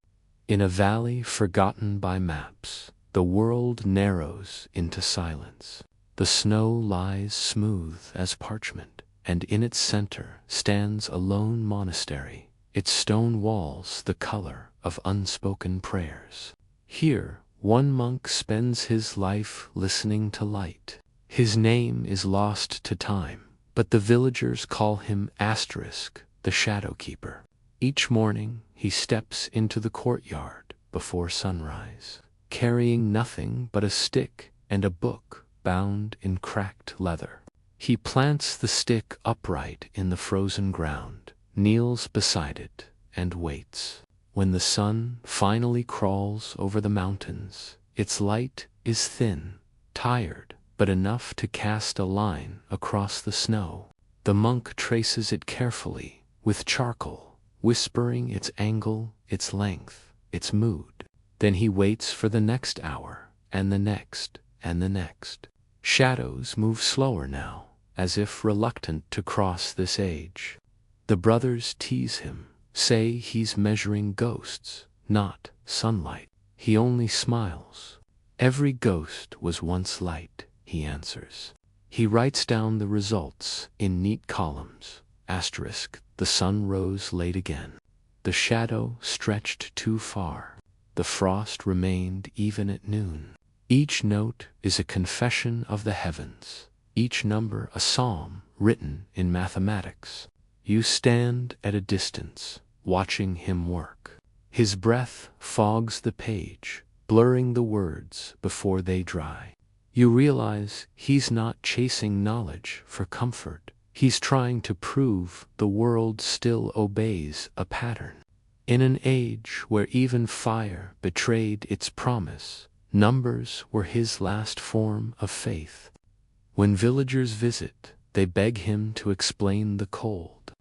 In a valley forgotten by maps, the world narrows into silence. The snow lies smooth as parchment, and in its center stands a lone monastery, its stone walls the color of unspoken prayers. Here, one monk spends his life listening to light. His name is lost to time, but the villagers call him Asterisk, the Shadow Keeper. Each morning, he steps into the courtyard before sunrise, carrying nothing but a stick and a book bound in cracked leather. He plants the stick upright in the frozen ground, kneels beside it, and waits. When the sun finally crawls over the mountains, its light is thin, tired, but enough to cast a line across the snow. The monk traces it carefully with charcoal, whispering its angle, its length, its mood. Then he waits for the next hour, and the next, and the next. Shadows move slower now, as if reluctant to cross this age. The brothers tease him, say he's measuring ghosts, not sunlight. He only smiles. Every ghost was once light, he answers. He writes down the results in neat columns. Asterisk, the sun rose late again. The shadow stretched too far. The frost remained even at noon. Each note is a confession of the heavens, each number a psalm written in mathematics. You stand at a distance, watching him work. His breath fogs the page, blurring the words before they dry. You realize he's not chasing knowledge for comfort. He's trying to prove the world still obeys a pattern. In an age where even fire betrayed its promise, numbers were his last form of faith. When villagers visit, they beg him to explain the cold.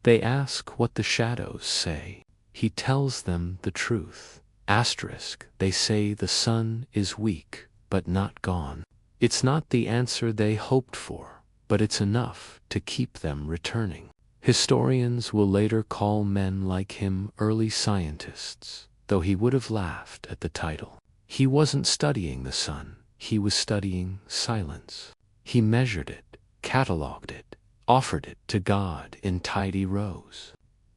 They ask what the shadows say. He tells them the truth. Asterisk, they say the sun is weak, but not gone. It's not the answer they hoped for, but it's enough to keep them returning. Historians will later call men like him early scientists, though he would have laughed at the title. He wasn't studying the sun, he was studying silence. He measured it, catalogued it, offered it to God in tidy rows.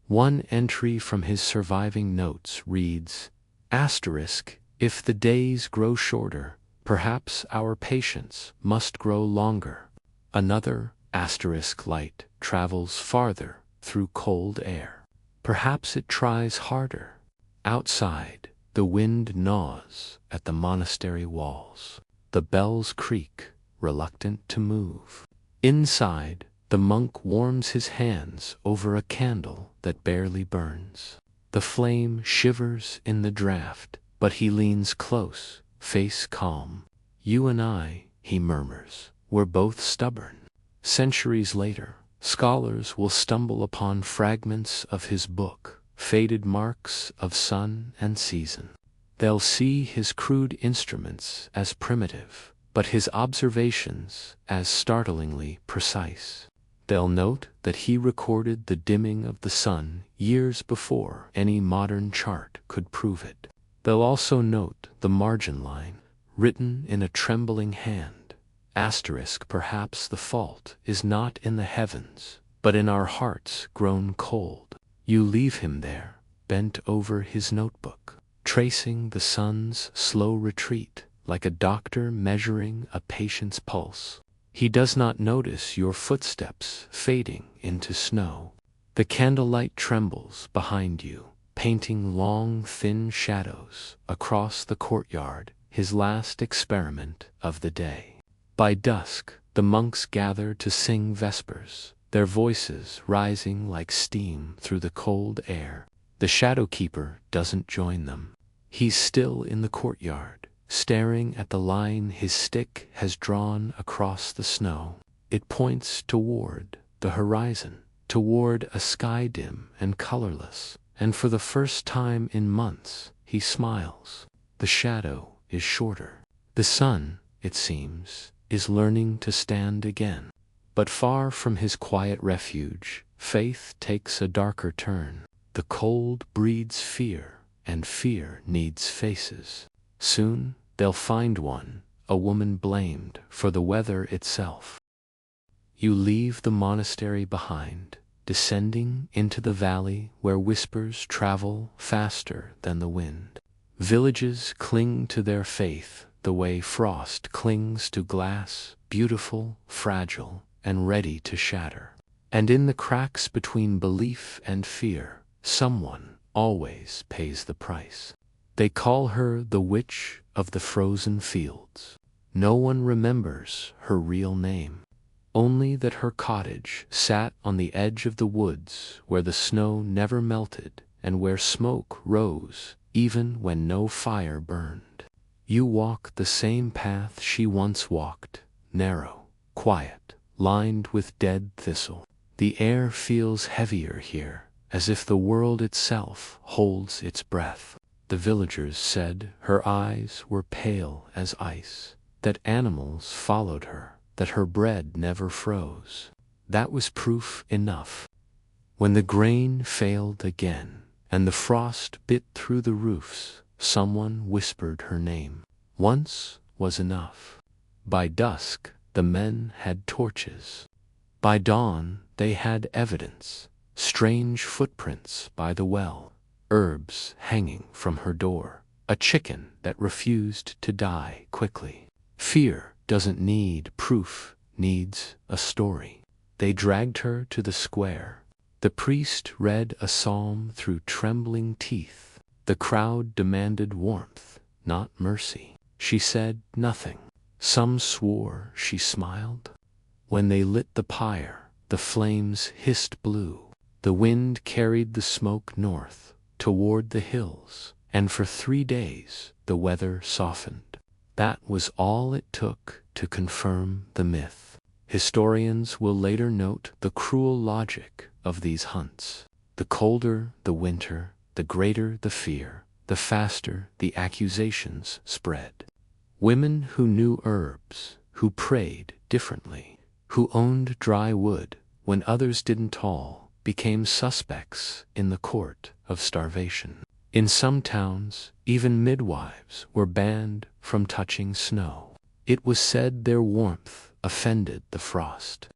One entry from his surviving notes reads, Asterisk, if the days grow shorter, perhaps our patience must grow longer. Another, asterisk, light travels farther through cold air. Perhaps it tries harder. Outside, the wind gnaws at the monastery walls. The bells creak, reluctant to move. Inside, the monk warms his hands over a candle that barely burns. The flame shivers in the draught, but he leans close, face calm. You and I, he murmurs, were both stubborn. Centuries later, scholars will stumble upon fragments of his book, faded marks of sun and season. They'll see his crude instruments as primitive, but his observations as startlingly precise. They'll note that he recorded the dimming of the sun years before any modern chart could prove it. They'll also note the margin line, written in a trembling hand. Asterisk, perhaps the fault is not in the heavens, but in our hearts grown cold. You leave him there, bent over his notebook, tracing the sun's slow retreat, like a doctor measuring a patient's pulse. He does not notice your footsteps fading into snow. The candlelight trembles behind you, painting long, thin shadows across the courtyard, his last experiment of the day. By dusk, the monks gather to sing vespers, their voices rising like steam through the cold air. The shadow keeper doesn't join them. He's still in the courtyard, staring at the line his stick has drawn across the snow. It points toward the horizon, toward a sky dim and colorless, and for the first time in months, he smiles. The shadow is shorter. The sun, it seems, is learning to stand again. But far from his quiet refuge, faith takes a darker turn. The cold breeds fear, and fear needs faces. Soon, they'll find one, a woman blamed for the weather itself. You leave the monastery behind, descending into the valley where whispers travel faster than the wind. Villages cling to their faith the way frost clings to glass, beautiful, fragile, and ready to shatter. And in the cracks between belief and fear, someone always pays the price. They call her the Witch of the Frozen Fields. No one remembers her real name. Only that her cottage sat on the edge of the woods where the snow never melted and where smoke rose even when no fire burned. You walk the same path she once walked, narrow, quiet, lined with dead thistle. The air feels heavier here, as if the world itself holds its breath. The villagers said her eyes were pale as ice, that animals followed her, that her bread never froze. That was proof enough. When the grain failed again, and the frost bit through the roofs, someone whispered her name. Once was enough. By dusk, the men had torches. By dawn, they had evidence. Strange footprints by the well, herbs hanging from her door, a chicken that refused to die quickly. Fear doesn't need proof, needs a story. They dragged her to the square. The priest read a psalm through trembling teeth. The crowd demanded warmth, not mercy. She said nothing. Some swore she smiled. When they lit the pyre, the flames hissed blue. The wind carried the smoke north, toward the hills, and for 3 days the weather softened. That was all it took to confirm the myth. Historians will later note the cruel logic of these hunts. The colder the winter, the greater the fear, the faster the accusations spread. Women who knew herbs, who prayed differently, who owned dry wood when others didn't all, became suspects in the court of starvation. In some towns, even midwives were banned from touching snow. It was said their warmth offended the frost.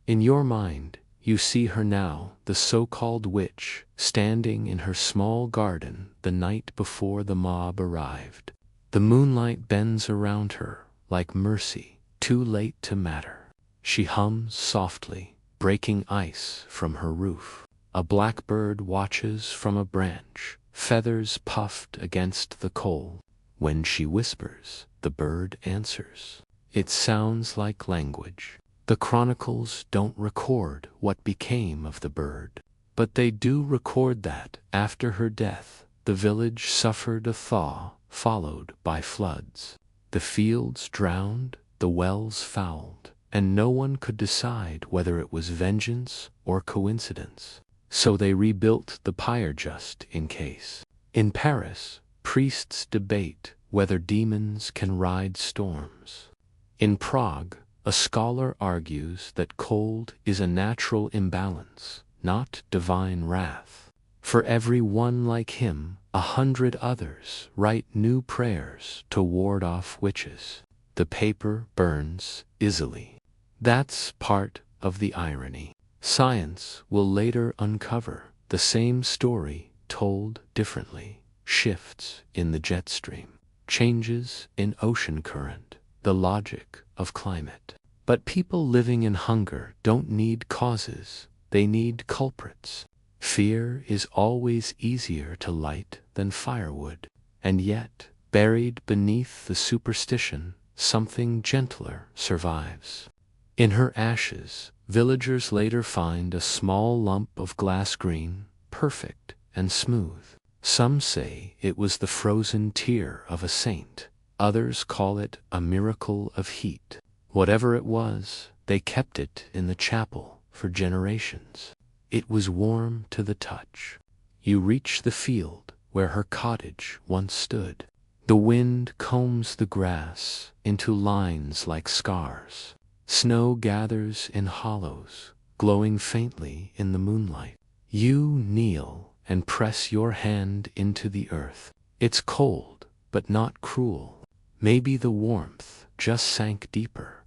In your mind, you see her now, the so-called witch, standing in her small garden the night before the mob arrived. The moonlight bends around her like mercy, too late to matter. She hums softly, breaking ice from her roof. A blackbird watches from a branch, feathers puffed against the cold. When she whispers, the bird answers. It sounds like language. The chronicles don't record what became of the bird, but they do record that, after her death, the village suffered a thaw, followed by floods. The fields drowned, the wells fouled, and no one could decide whether it was vengeance or coincidence. So they rebuilt the pyre just in case. In Paris, priests debate whether demons can ride storms. In Prague, a scholar argues that cold is a natural imbalance, not divine wrath. For every one like him, 100 others write new prayers to ward off witches. The paper burns easily. That's part of the irony. Science will later uncover the same story told differently. Shifts in the jet stream, changes in ocean current, the logic of climate. But people living in hunger don't need causes, they need culprits. Fear is always easier to light than firewood, and yet, buried beneath the superstition, something gentler survives. In her ashes, villagers later find a small lump of glass green, perfect and smooth. Some say it was the frozen tear of a saint. Others call it a miracle of heat. Whatever it was, they kept it in the chapel for generations. It was warm to the touch. You reach the field where her cottage once stood. The wind combs the grass into lines like scars. Snow gathers in hollows, glowing faintly in the moonlight. You kneel and press your hand into the earth. It's cold, but not cruel. Maybe the warmth just sank deeper.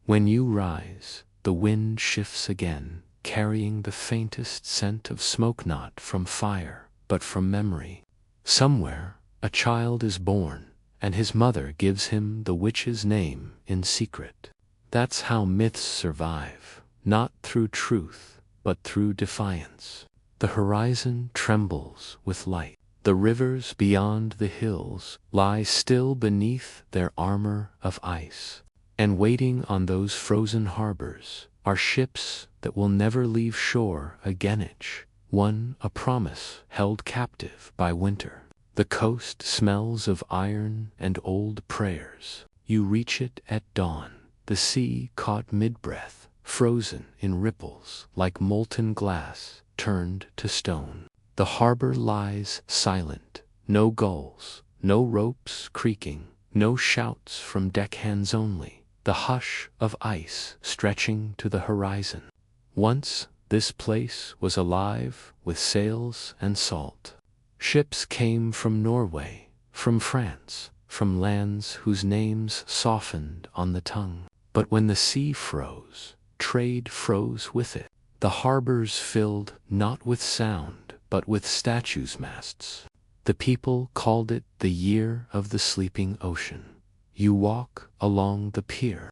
When you rise, the wind shifts again, carrying the faintest scent of smoke, not from fire, but from memory. Somewhere, a child is born, and his mother gives him the witch's name in secret. That's how myths survive, not through truth, but through defiance. The horizon trembles with light. The rivers beyond the hills lie still beneath their armor of ice. And waiting on those frozen harbors are ships that will never leave shore again. Each one a promise held captive by winter. The coast smells of iron and old prayers. You reach it at dawn. The sea caught mid-breath, frozen in ripples like molten glass turned to stone. The harbor lies silent, no gulls, no ropes creaking, no shouts from deckhands only, the hush of ice stretching to the horizon. Once this place was alive with sails and salt. Ships came from Norway, from France, from lands whose names softened on the tongue. But when the sea froze, trade froze with it. The harbors filled not with sound, but with statues' masts. The people called it the year of the sleeping ocean. You walk along the pier.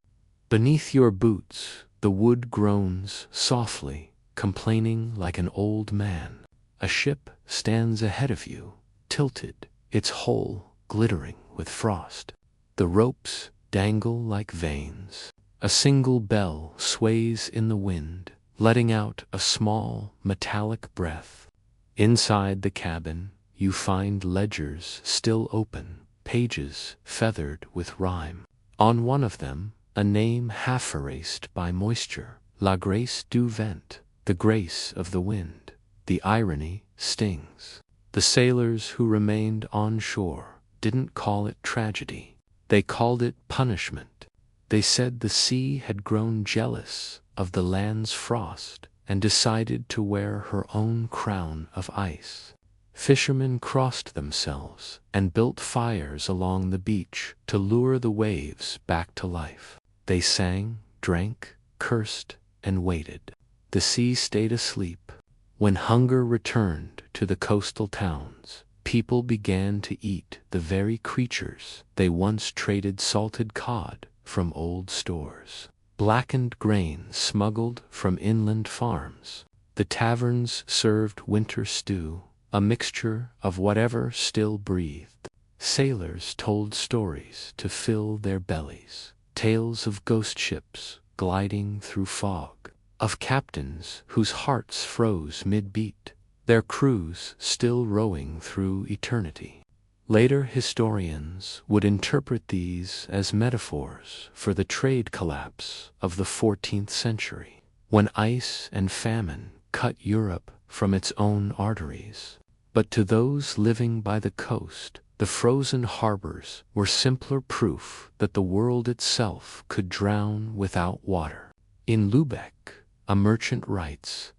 Beneath your boots, the wood groans softly, complaining like an old man. A ship stands ahead of you, tilted, its hull glittering with frost. The ropes dangle like veins. A single bell sways in the wind, letting out a small, metallic breath. Inside the cabin, you find ledgers still open, pages feathered with rhyme. On one of them, a name half erased by moisture, La Grace du Vent, the grace of the wind. The irony stings. The sailors who remained on shore didn't call it tragedy. They called it punishment. They said the sea had grown jealous of the land's frost and decided to wear her own crown of ice. Fishermen crossed themselves and built fires along the beach to lure the waves back to life. They sang, drank, cursed, and waited. The sea stayed asleep. When hunger returned to the coastal towns, people began to eat the very creatures they once traded salted cod from old stores. Blackened grain smuggled from inland farms. The taverns served winter stew, a mixture of whatever still breathed. Sailors told stories to fill their bellies, tales of ghost ships gliding through fog, of captains whose hearts froze mid-beat, their crews still rowing through eternity. Later historians would interpret these as metaphors for the trade collapse of the 14th century, when ice and famine cut Europe from its own arteries. But to those living by the coast, the frozen harbors were simpler proof that the world itself could drown without water. In Lubeck, a merchant writes,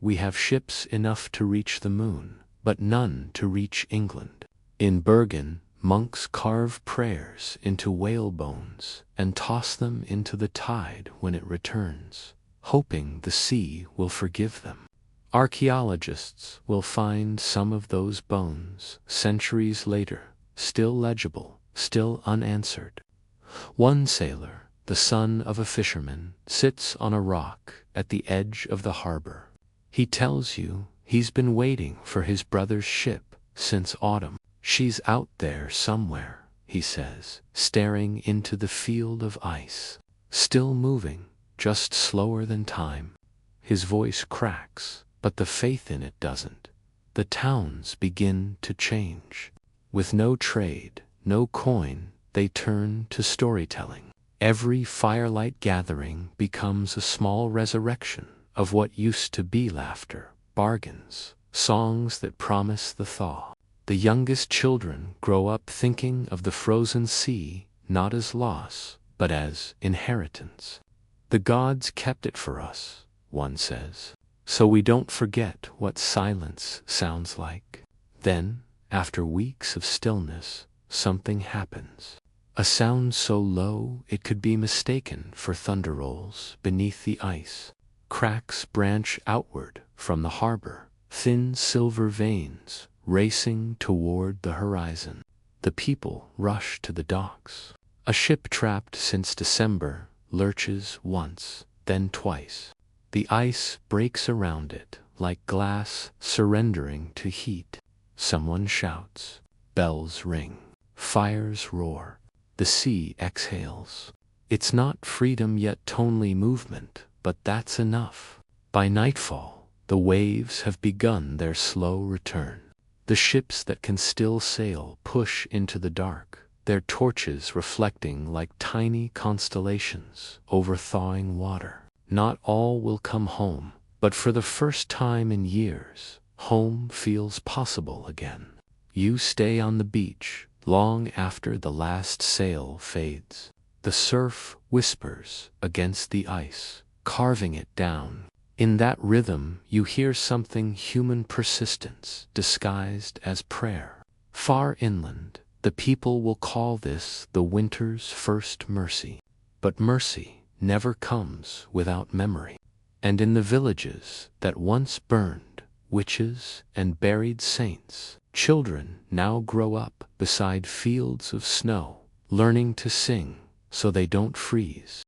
"We have ships enough to reach the moon, but none to reach England." In Bergen, monks carve prayers into whale bones and toss them into the tide when it returns, hoping the sea will forgive them. Archaeologists will find some of those bones centuries later, still legible, still unanswered. One sailor, the son of a fisherman, sits on a rock at the edge of the harbor. He tells you he's been waiting for his brother's ship since autumn. She's out there somewhere, he says, staring into the field of ice. Still moving, just slower than time. His voice cracks, but the faith in it doesn't. The towns begin to change. With no trade, no coin, they turn to storytelling. Every firelight gathering becomes a small resurrection of what used to be laughter, bargains, songs that promise the thaw. The youngest children grow up thinking of the frozen sea not as loss, but as inheritance. The gods kept it for us, one says, so we don't forget what silence sounds like. Then, after weeks of stillness, something happens. A sound so low it could be mistaken for thunder rolls beneath the ice. Cracks branch outward from the harbor, thin silver veins racing toward the horizon. The people rush to the docks. A ship trapped since December lurches once, then twice. The ice breaks around it like glass surrendering to heat. Someone shouts. Bells ring. Fires roar. The sea exhales. It's not freedom yet tonely movement, but that's enough. By nightfall, the waves have begun their slow return. The ships that can still sail push into the dark, their torches reflecting like tiny constellations over thawing water. Not all will come home, but for the first time in years, home feels possible again. You stay on the beach long after the last sail fades. The surf whispers against the ice, carving it down. In that rhythm you hear something human persistence disguised as prayer. Far inland, the people will call this the winter's first mercy. But mercy never comes without memory. And in the villages that once burned witches and buried saints, children now grow up beside fields of snow, learning to sing so they don't freeze.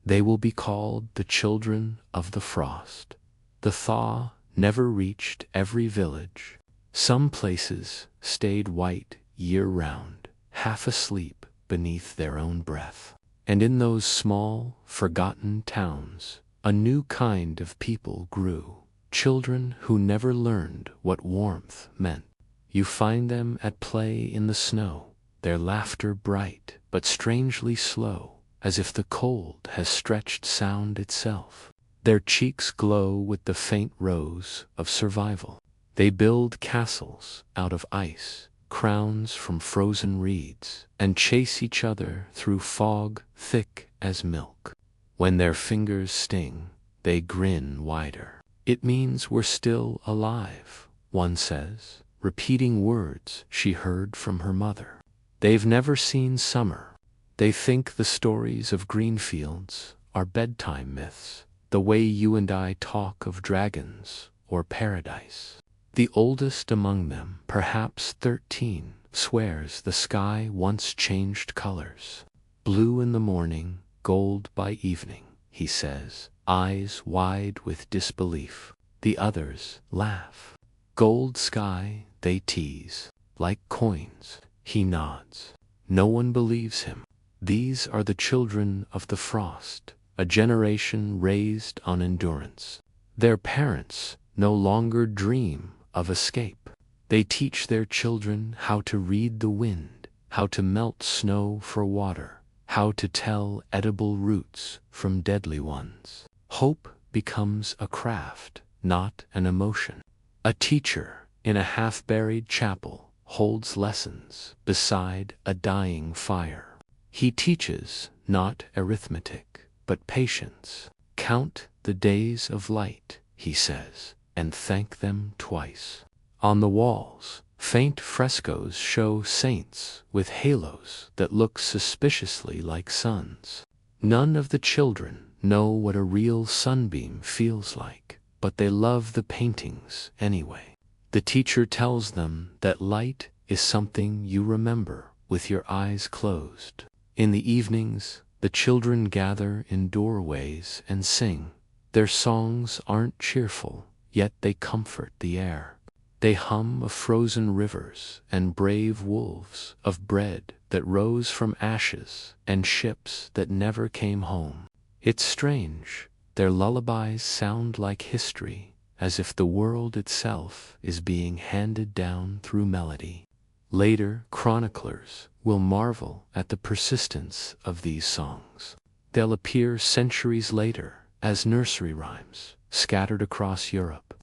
They will be called the children of the frost. The thaw never reached every village. Some places stayed white year-round, half asleep beneath their own breath. And in those small, forgotten towns, a new kind of people grew. Children who never learned what warmth meant. You find them at play in the snow, their laughter bright but strangely slow, as if the cold has stretched sound itself. Their cheeks glow with the faint rose of survival. They build castles out of ice, crowns from frozen reeds, and chase each other through fog thick as milk. When their fingers sting, they grin wider. It means we're still alive, one says, repeating words she heard from her mother. They've never seen summer. They think the stories of green fields are bedtime myths, the way you and I talk of dragons or paradise. The oldest among them, perhaps 13, swears the sky once changed colors. Blue in the morning, gold by evening, he says, eyes wide with disbelief. The others laugh. Gold sky, they tease. Like coins, he nods. No one believes him. These are the children of the frost, a generation raised on endurance. Their parents no longer dream of escape. They teach their children how to read the wind, how to melt snow for water, how to tell edible roots from deadly ones. Hope becomes a craft, not an emotion. A teacher in a half-buried chapel holds lessons beside a dying fire. He teaches not arithmetic, but patience. Count the days of light, he says, and thank them twice. On the walls, faint frescoes show saints with halos that look suspiciously like suns. None of the children know what a real sunbeam feels like, but they love the paintings anyway. The teacher tells them that light is something you remember with your eyes closed. In the evenings, the children gather in doorways and sing. Their songs aren't cheerful, yet they comfort the air. They hum of frozen rivers and brave wolves, of bread that rose from ashes and ships that never came home. It's strange, their lullabies sound like history, as if the world itself is being handed down through melody. Later chroniclers will marvel at the persistence of these songs. They'll appear centuries later as nursery rhymes scattered across Europe.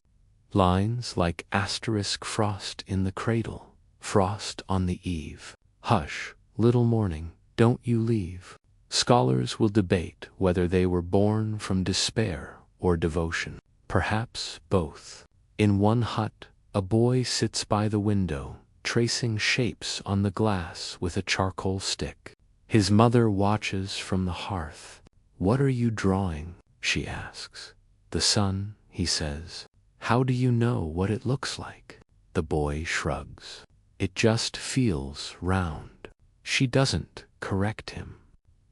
Lines like asterisk frost in the cradle, frost on the eve, hush, little morning, don't you leave. Scholars will debate whether they were born from despair or devotion. Perhaps both. In one hut, a boy sits by the window, tracing shapes on the glass with a charcoal stick. His mother watches from the hearth. "What are you drawing?" she asks. "The sun," he says. "How do you know what it looks like?" The boy shrugs. "It just feels round." She doesn't correct him.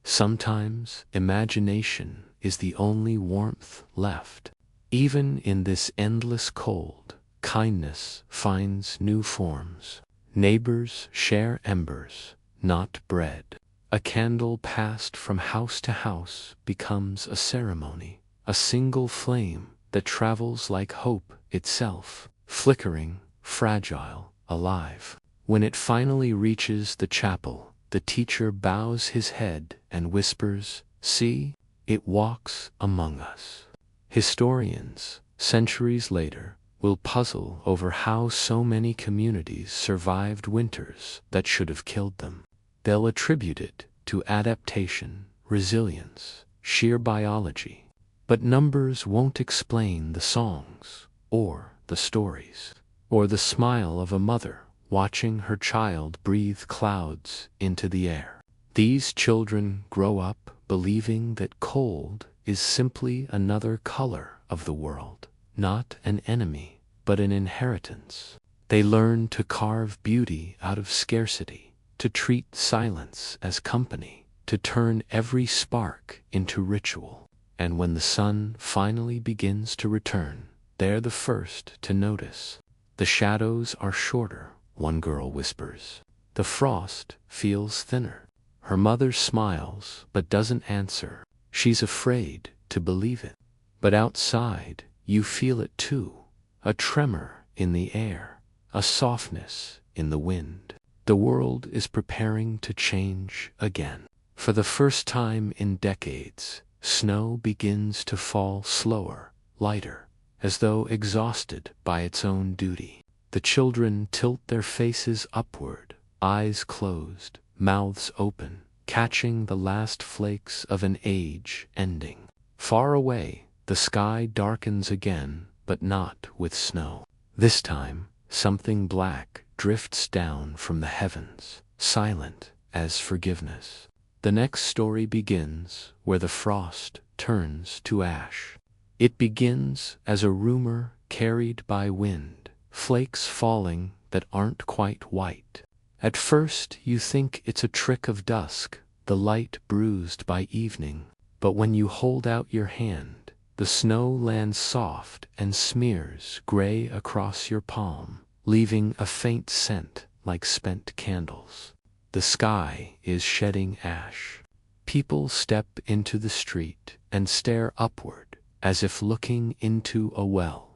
Sometimes imagination is the only warmth left. Even in this endless cold, kindness finds new forms. Neighbors share embers, not bread. A candle passed from house to house becomes a ceremony, a single flame that travels like hope itself, flickering, fragile, alive. When it finally reaches the chapel, the teacher bows his head and whispers, "See, it walks among us." Historians, centuries later, will puzzle over how so many communities survived winters that should have killed them. They'll attribute it to adaptation, resilience, sheer biology. But numbers won't explain the songs, or the stories, or the smile of a mother watching her child breathe clouds into the air. These children grow up believing that cold is simply another color of the world, not an enemy, but an inheritance. They learn to carve beauty out of scarcity, to treat silence as company, to turn every spark into ritual. And when the sun finally begins to return, they're the first to notice. "The shadows are shorter," one girl whispers. "The frost feels thinner." Her mother smiles but doesn't answer. She's afraid to believe it. But outside, you feel it too. A tremor in the air, a softness in the wind. The world is preparing to change again. For the first time in decades, snow begins to fall slower, lighter, as though exhausted by its own duty. The children tilt their faces upward, eyes closed, mouths open, catching the last flakes of an age ending. Far away, the sky darkens again, but not with snow. This time, something black drifts down from the heavens, silent as forgiveness. The next story begins where the frost turns to ash. It begins as a rumor carried by wind, flakes falling that aren't quite white. At first you think it's a trick of dusk, the light bruised by evening. But when you hold out your hand, the snow lands soft and smears gray across your palm, leaving a faint scent like spent candles. The sky is shedding ash. People step into the street and stare upward, as if looking into a well.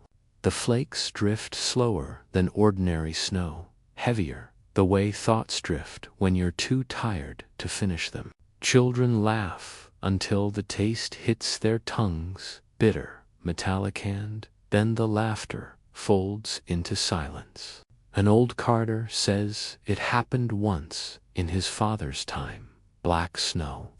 The flakes drift slower than ordinary snow, heavier, the way thoughts drift when you're too tired to finish them. Children laugh until the taste hits their tongues, bitter, metallic, and then the laughter folds into silence. An old carter says it happened once in his father's time, black snow.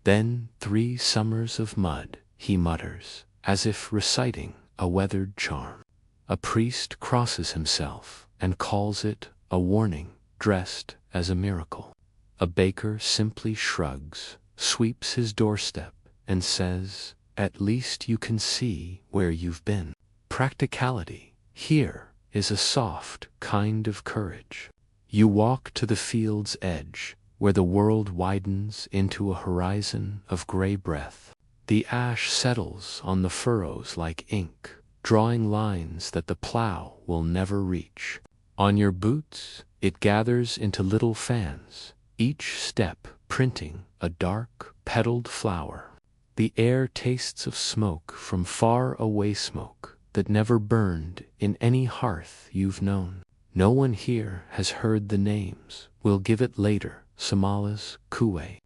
Then 3 summers of mud, he mutters, as if reciting a weathered charm. A priest crosses himself and calls it a warning dressed as a miracle. A baker simply shrugs, sweeps his doorstep, and says, "At least you can see where you've been." Practicality here is a soft kind of courage. You walk to the field's edge, where the world widens into a horizon of gray breath. The ash settles on the furrows like ink, drawing lines that the plow will never reach. On your boots, it gathers into little fans, each step printing a dark, petaled flower. The air tastes of smoke from far away, smoke that never burned in any hearth you've known. No one here has heard the names. We'll give it later. Somalis, Kuwait,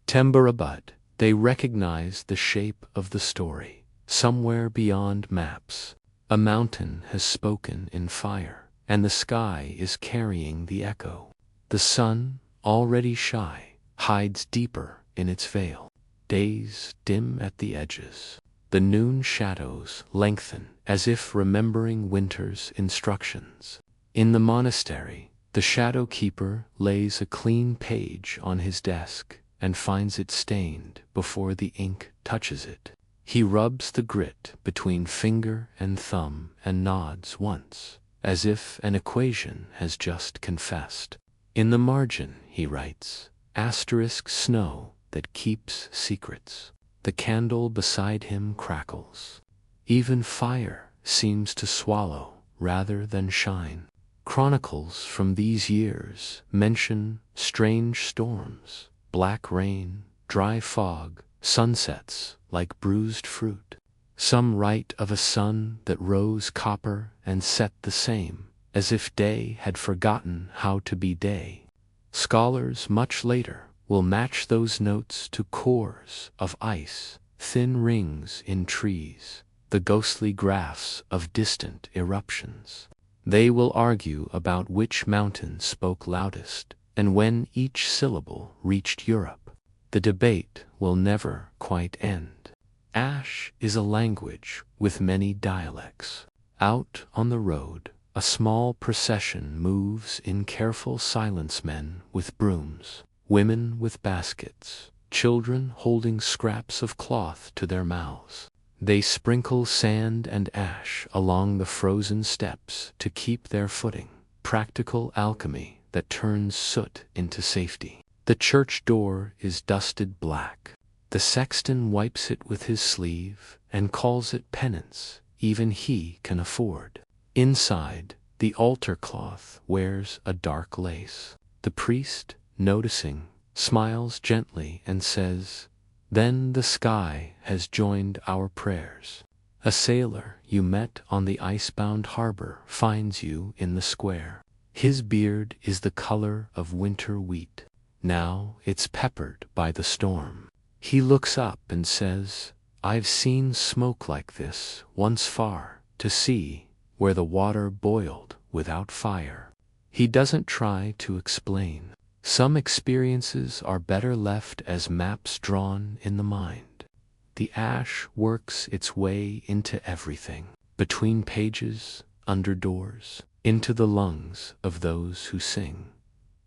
Tembarabad. They recognize the shape of the story. Somewhere beyond maps, a mountain has spoken in fire, and the sky is carrying the echo. The sun, already shy, hides deeper in its veil. Days dim at the edges. The noon shadows lengthen as if remembering winter's instructions. In the monastery, the shadow keeper lays a clean page on his desk and finds it stained before the ink touches it. He rubs the grit between finger and thumb and nods once, as if an equation has just confessed. In the margin, he writes, asterisk snow that keeps secrets. The candle beside him crackles. Even fire seems to swallow rather than shine. Chronicles from these years mention strange storms, black rain, dry fog, sunsets like bruised fruit. Some write of a sun that rose copper and set the same, as if day had forgotten how to be day. Scholars much later will match those notes to cores of ice, thin rings in trees, the ghostly graphs of distant eruptions. They will argue about which mountain spoke loudest and when each syllable reached Europe. The debate will never quite end. Ash is a language with many dialects. Out on the road, a small procession moves in careful silence, men with brooms, women with baskets, children holding scraps of cloth to their mouths. They sprinkle sand and ash along the frozen steps to keep their footing. Practical alchemy that turns soot into safety. The church door is dusted black. The sexton wipes it with his sleeve and calls it penance even he can afford. Inside, the altar cloth wears a dark lace. The priest, noticing, smiles gently and says, "Then the sky has joined our prayers." A sailor you met on the icebound harbor finds you in the square. His beard is the color of winter wheat. Now it's peppered by the storm. He looks up and says, "I've seen smoke like this once far to sea, where the water boiled without fire." He doesn't try to explain. Some experiences are better left as maps drawn in the mind. The ash works its way into everything, between pages, under doors, into the lungs of those who sing.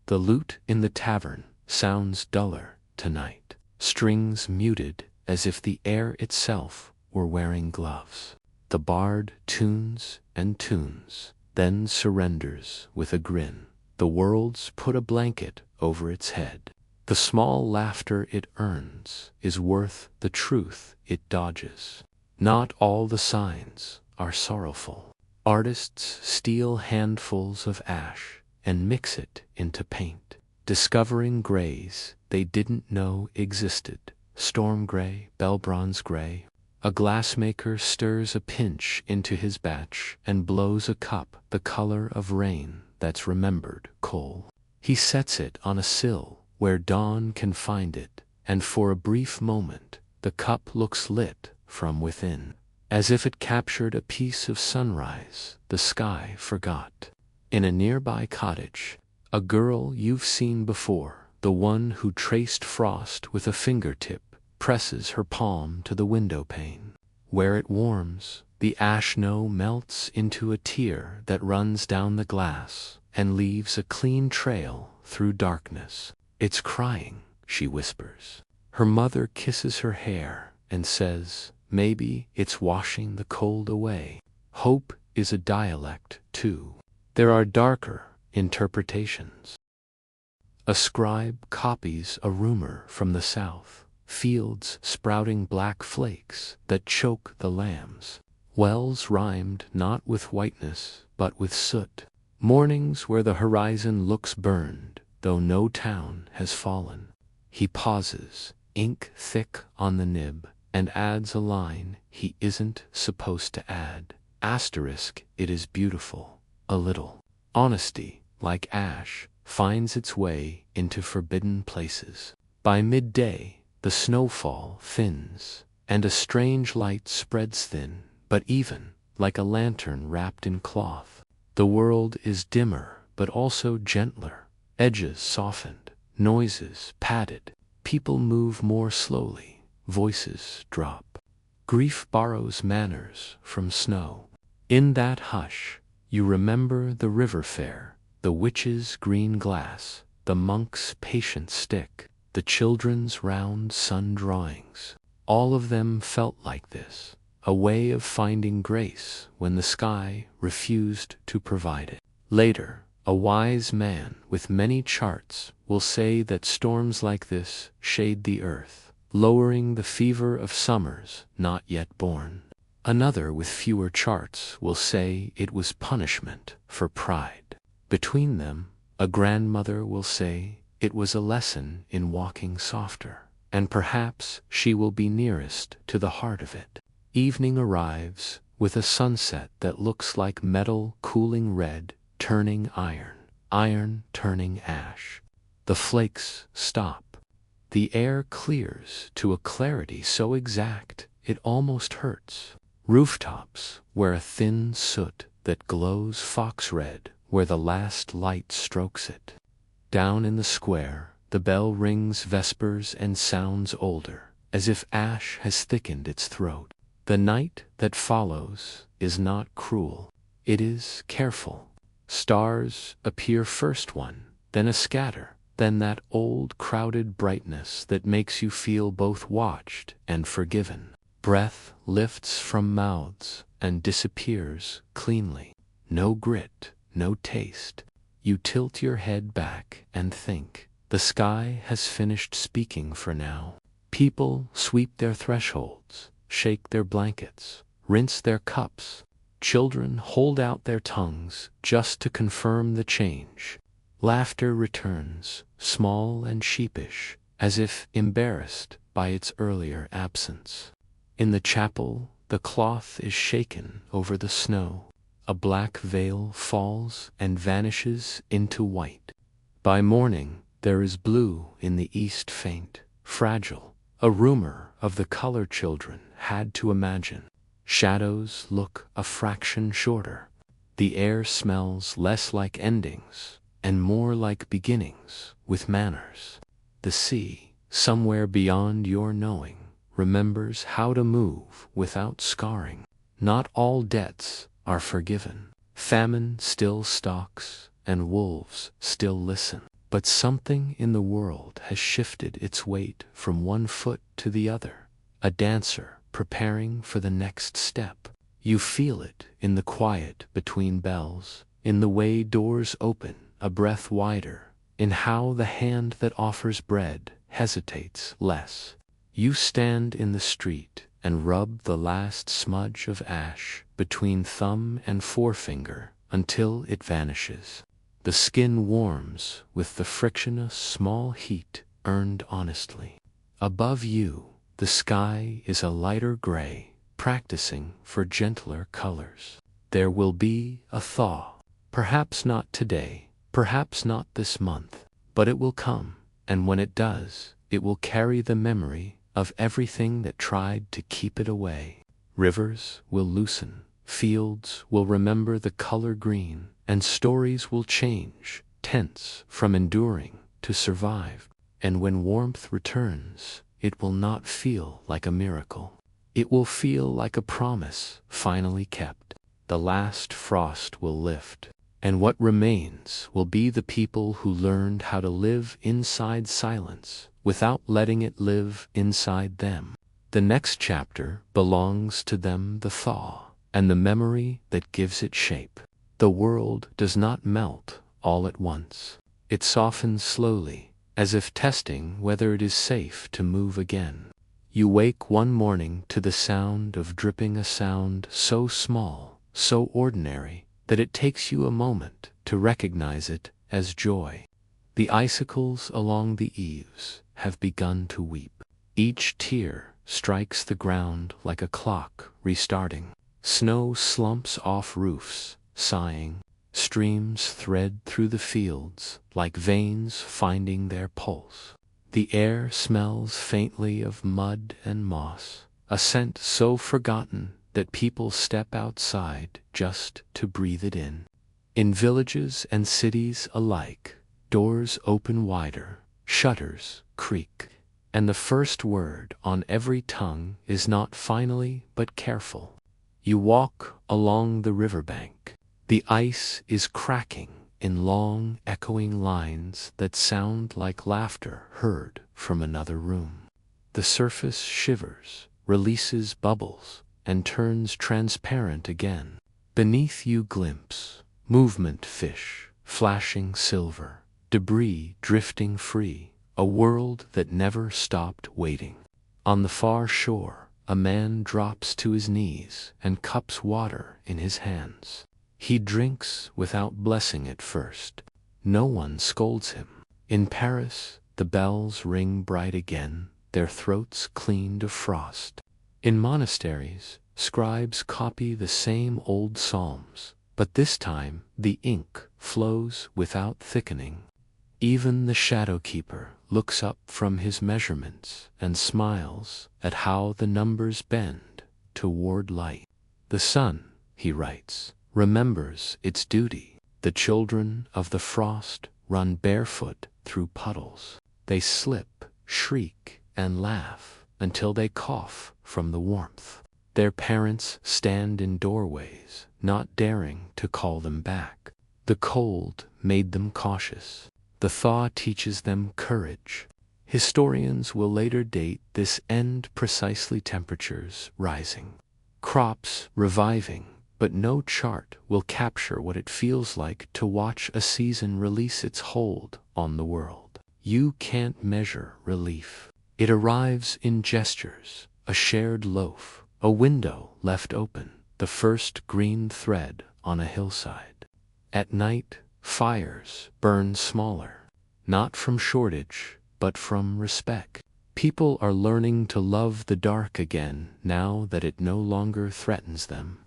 The lute in the tavern sounds duller tonight, strings muted as if the air itself were wearing gloves. The bard tunes and tunes, then surrenders with a grin. The world's put a blanket over its head. The small laughter it earns is worth the truth it dodges. Not all the signs are sorrowful. Artists steal handfuls of ash and mix it into paint, discovering grays they didn't know existed. Storm gray, bell bronze gray. A glassmaker stirs a pinch into his batch and blows a cup the color of rain that's remembered coal. He sets it on a sill where dawn can find it, and for a brief moment the cup looks lit from within, as if it captured a piece of sunrise the sky forgot. In a nearby cottage, a girl you've seen before, the one who traced frost with a fingertip, presses her palm to the window pane. Where it warms, the ash snow melts into a tear that runs down the glass and leaves a clean trail through darkness. "It's crying," she whispers. Her mother kisses her hair and says, "Maybe it's washing the cold away." Hope is a dialect, too. There are darker interpretations. A scribe copies a rumor from the south, fields sprouting black flakes that choke the lambs, wells rimed not with whiteness but with soot, mornings where the horizon looks burned though no town has fallen. He pauses, ink thick on the nib, and adds a line he isn't supposed to add. Asterisk, it is beautiful, a little. Honesty, like ash, finds its way into forbidden places. By midday, the snowfall thins, and a strange light spreads thin, but even, like a lantern wrapped in cloth. The world is dimmer, but also gentler. Edges softened, noises padded, people move more slowly, voices drop. Grief borrows manners from snow. In that hush, you remember the river fair, the witch's green glass, the monk's patient stick, the children's round sun drawings. All of them felt like this, a way of finding grace when the sky refused to provide it. Later, a wise man with many charts will say that storms like this shade the earth, lowering the fever of summers not yet born. Another with fewer charts will say it was punishment for pride. Between them, a grandmother will say it was a lesson in walking softer, and perhaps she will be nearest to the heart of it. Evening arrives with a sunset that looks like metal cooling red, turning iron, iron turning ash. The flakes stop. The air clears to a clarity so exact it almost hurts. Rooftops wear a thin soot that glows fox red where the last light strokes it. Down in the square, the bell rings vespers and sounds older, as if ash has thickened its throat. The night that follows is not cruel. It is careful. Stars appear first one, then a scatter, then that old crowded brightness that makes you feel both watched and forgiven. Breath lifts from mouths and disappears cleanly. No grit, no taste. You tilt your head back and think, the sky has finished speaking for now. People sweep their thresholds, shake their blankets, rinse their cups. Children hold out their tongues just to confirm the change. Laughter returns, small and sheepish, as if embarrassed by its earlier absence. In the chapel, the cloth is shaken over the snow. A black veil falls and vanishes into white. By morning, there is blue in the east faint, fragile, a rumor of the color children had to imagine. Shadows look a fraction shorter. The air smells less like endings and more like beginnings with manners. The sea, somewhere beyond your knowing, remembers how to move without scarring. Not all debts are forgiven. Famine still stalks and wolves still listen. But something in the world has shifted its weight from one foot to the other. A dancer preparing for the next step. You feel it in the quiet between bells, in the way doors open a breath wider, in how the hand that offers bread hesitates less. You stand in the street and rub the last smudge of ash between thumb and forefinger until it vanishes. The skin warms with the frictionless small heat earned honestly. Above you, the sky is a lighter gray, practicing for gentler colors. There will be a thaw. Perhaps not today, perhaps not this month, but it will come, and when it does, it will carry the memory of everything that tried to keep it away. Rivers will loosen, fields will remember the color green, and stories will change, tense from enduring to survive. And when warmth returns, it will not feel like a miracle. It will feel like a promise finally kept. The last frost will lift, and what remains will be the people who learned how to live inside silence without letting it live inside them. The next chapter belongs to them, the thaw, and the memory that gives it shape. The world does not melt all at once. It softens slowly, as if testing whether it is safe to move again. You wake one morning to the sound of dripping, a sound so small, so ordinary, that it takes you a moment to recognize it as joy. The icicles along the eaves have begun to weep. Each tear strikes the ground like a clock restarting. Snow slumps off roofs, sighing. Streams thread through the fields like veins finding their pulse. The air smells faintly of mud and moss, a scent so forgotten that people step outside just to breathe it in. In villages and cities alike, doors open wider, shutters creak, and the first word on every tongue is not finally but careful. You walk along the riverbank. The ice is cracking in long, echoing lines that sound like laughter heard from another room. The surface shivers, releases bubbles, and turns transparent again. Beneath you glimpse movement, fish, flashing silver, debris drifting free, a world that never stopped waiting. On the far shore, a man drops to his knees and cups water in his hands. He drinks without blessing it first. No one scolds him. In Paris, the bells ring bright again, their throats cleaned of frost. In monasteries, scribes copy the same old psalms, but this time the ink flows without thickening. Even the shadow keeper looks up from his measurements and smiles at how the numbers bend toward light. The sun, he writes, remembers its duty. The children of the frost run barefoot through puddles. They slip, shriek, and laugh until they cough from the warmth. Their parents stand in doorways, not daring to call them back. The cold made them cautious. The thaw teaches them courage. Historians will later date this end precisely temperatures rising, crops reviving, but no chart will capture what it feels like to watch a season release its hold on the world. You can't measure relief. It arrives in gestures, a shared loaf, a window left open, the first green thread on a hillside. At night, fires burn smaller, not from shortage, but from respect. People are learning to love the dark again now that it no longer threatens them.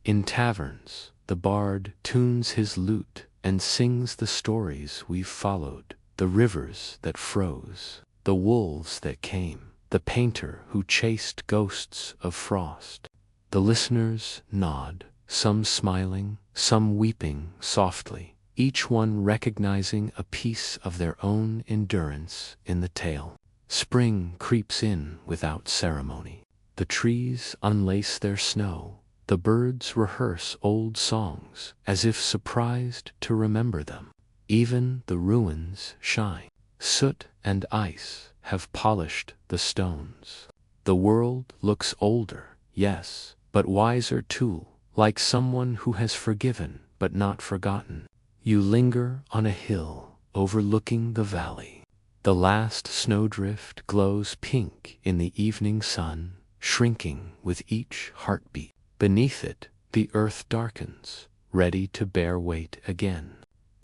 In taverns, the bard tunes his lute and sings the stories we've followed, the rivers that froze, the wolves that came, the painter who chased ghosts of frost. The listeners nod, some smiling, some weeping softly, each one recognizing a piece of their own endurance in the tale. Spring creeps in without ceremony. The trees unlace their snow. The birds rehearse old songs as if surprised to remember them. Even the ruins shine. Soot and ice have polished the stones. The world looks older, yes, but wiser too, like someone who has forgiven but not forgotten. You linger on a hill overlooking the valley. The last snowdrift glows pink in the evening sun, shrinking with each heartbeat. Beneath it, the earth darkens, ready to bear weight again.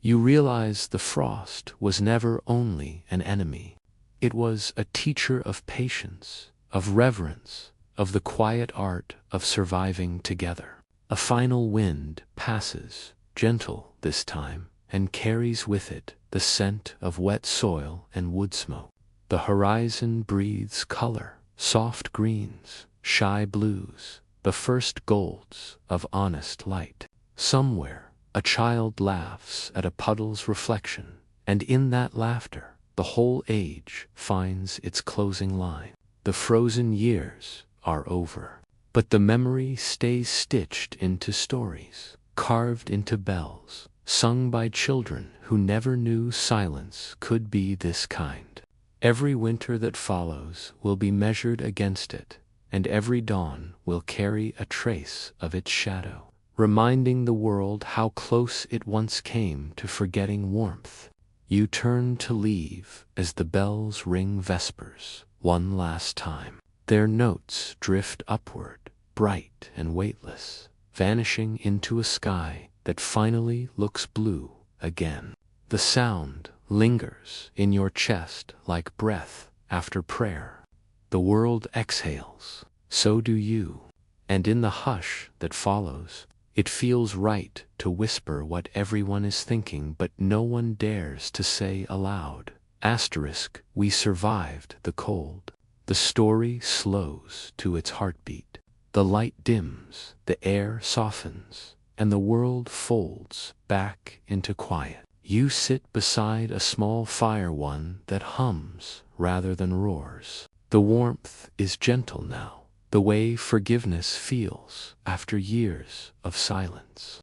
You realize the frost was never only an enemy. It was a teacher of patience, of reverence, of the quiet art of surviving together. A final wind passes, gentle this time, and carries with it the scent of wet soil and wood smoke. The horizon breathes color, soft greens, shy blues, the first golds of honest light. Somewhere, a child laughs at a puddle's reflection, and in that laughter, the whole age finds its closing line. The frozen years are over, but the memory stays stitched into stories, carved into bells, sung by children who never knew silence could be this kind. Every winter that follows will be measured against it, and every dawn will carry a trace of its shadow, reminding the world how close it once came to forgetting warmth. You turn to leave as the bells ring vespers one last time. Their notes drift upward, bright and weightless, vanishing into a sky that finally looks blue again. The sound lingers in your chest like breath after prayer. The world exhales, so do you, and in the hush that follows, it feels right to whisper what everyone is thinking but no one dares to say aloud. Asterisk, we survived the cold. The story slows to its heartbeat. The light dims, the air softens, and the world folds back into quiet. You sit beside a small fire, one that hums rather than roars. The warmth is gentle now, the way forgiveness feels after years of silence.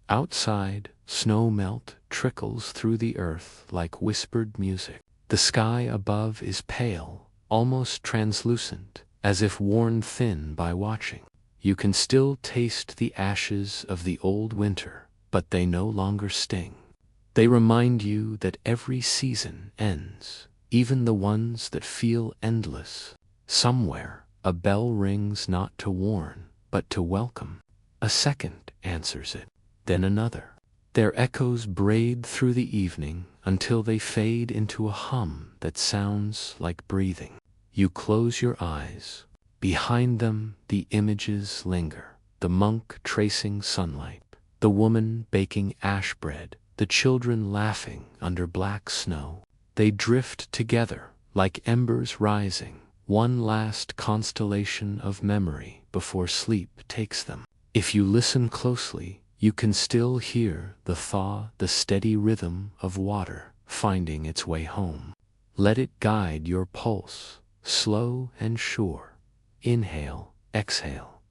Outside, snow melt trickles through the earth like whispered music. The sky above is pale, almost translucent, as if worn thin by watching. You can still taste the ashes of the old winter, but they no longer sting. They remind you that every season ends, even the ones that feel endless. Somewhere, a bell rings not to warn, but to welcome. A second answers it, then another. Their echoes braid through the evening until they fade into a hum that sounds like breathing. You close your eyes. Behind them, the images linger. The monk tracing sunlight, the woman baking ash bread, the children laughing under black snow. They drift together like embers rising, one last constellation of memory before sleep takes them. If you listen closely, you can still hear the thaw, the steady rhythm of water finding its way home. Let it guide your pulse, slow and sure. Inhale, exhale.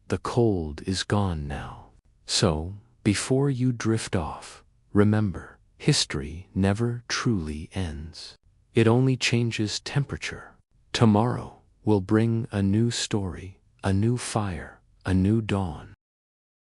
The cold is gone now. So, before you drift off, remember, history never truly ends. It only changes temperature. Tomorrow will bring a new story, a new fire, a new dawn.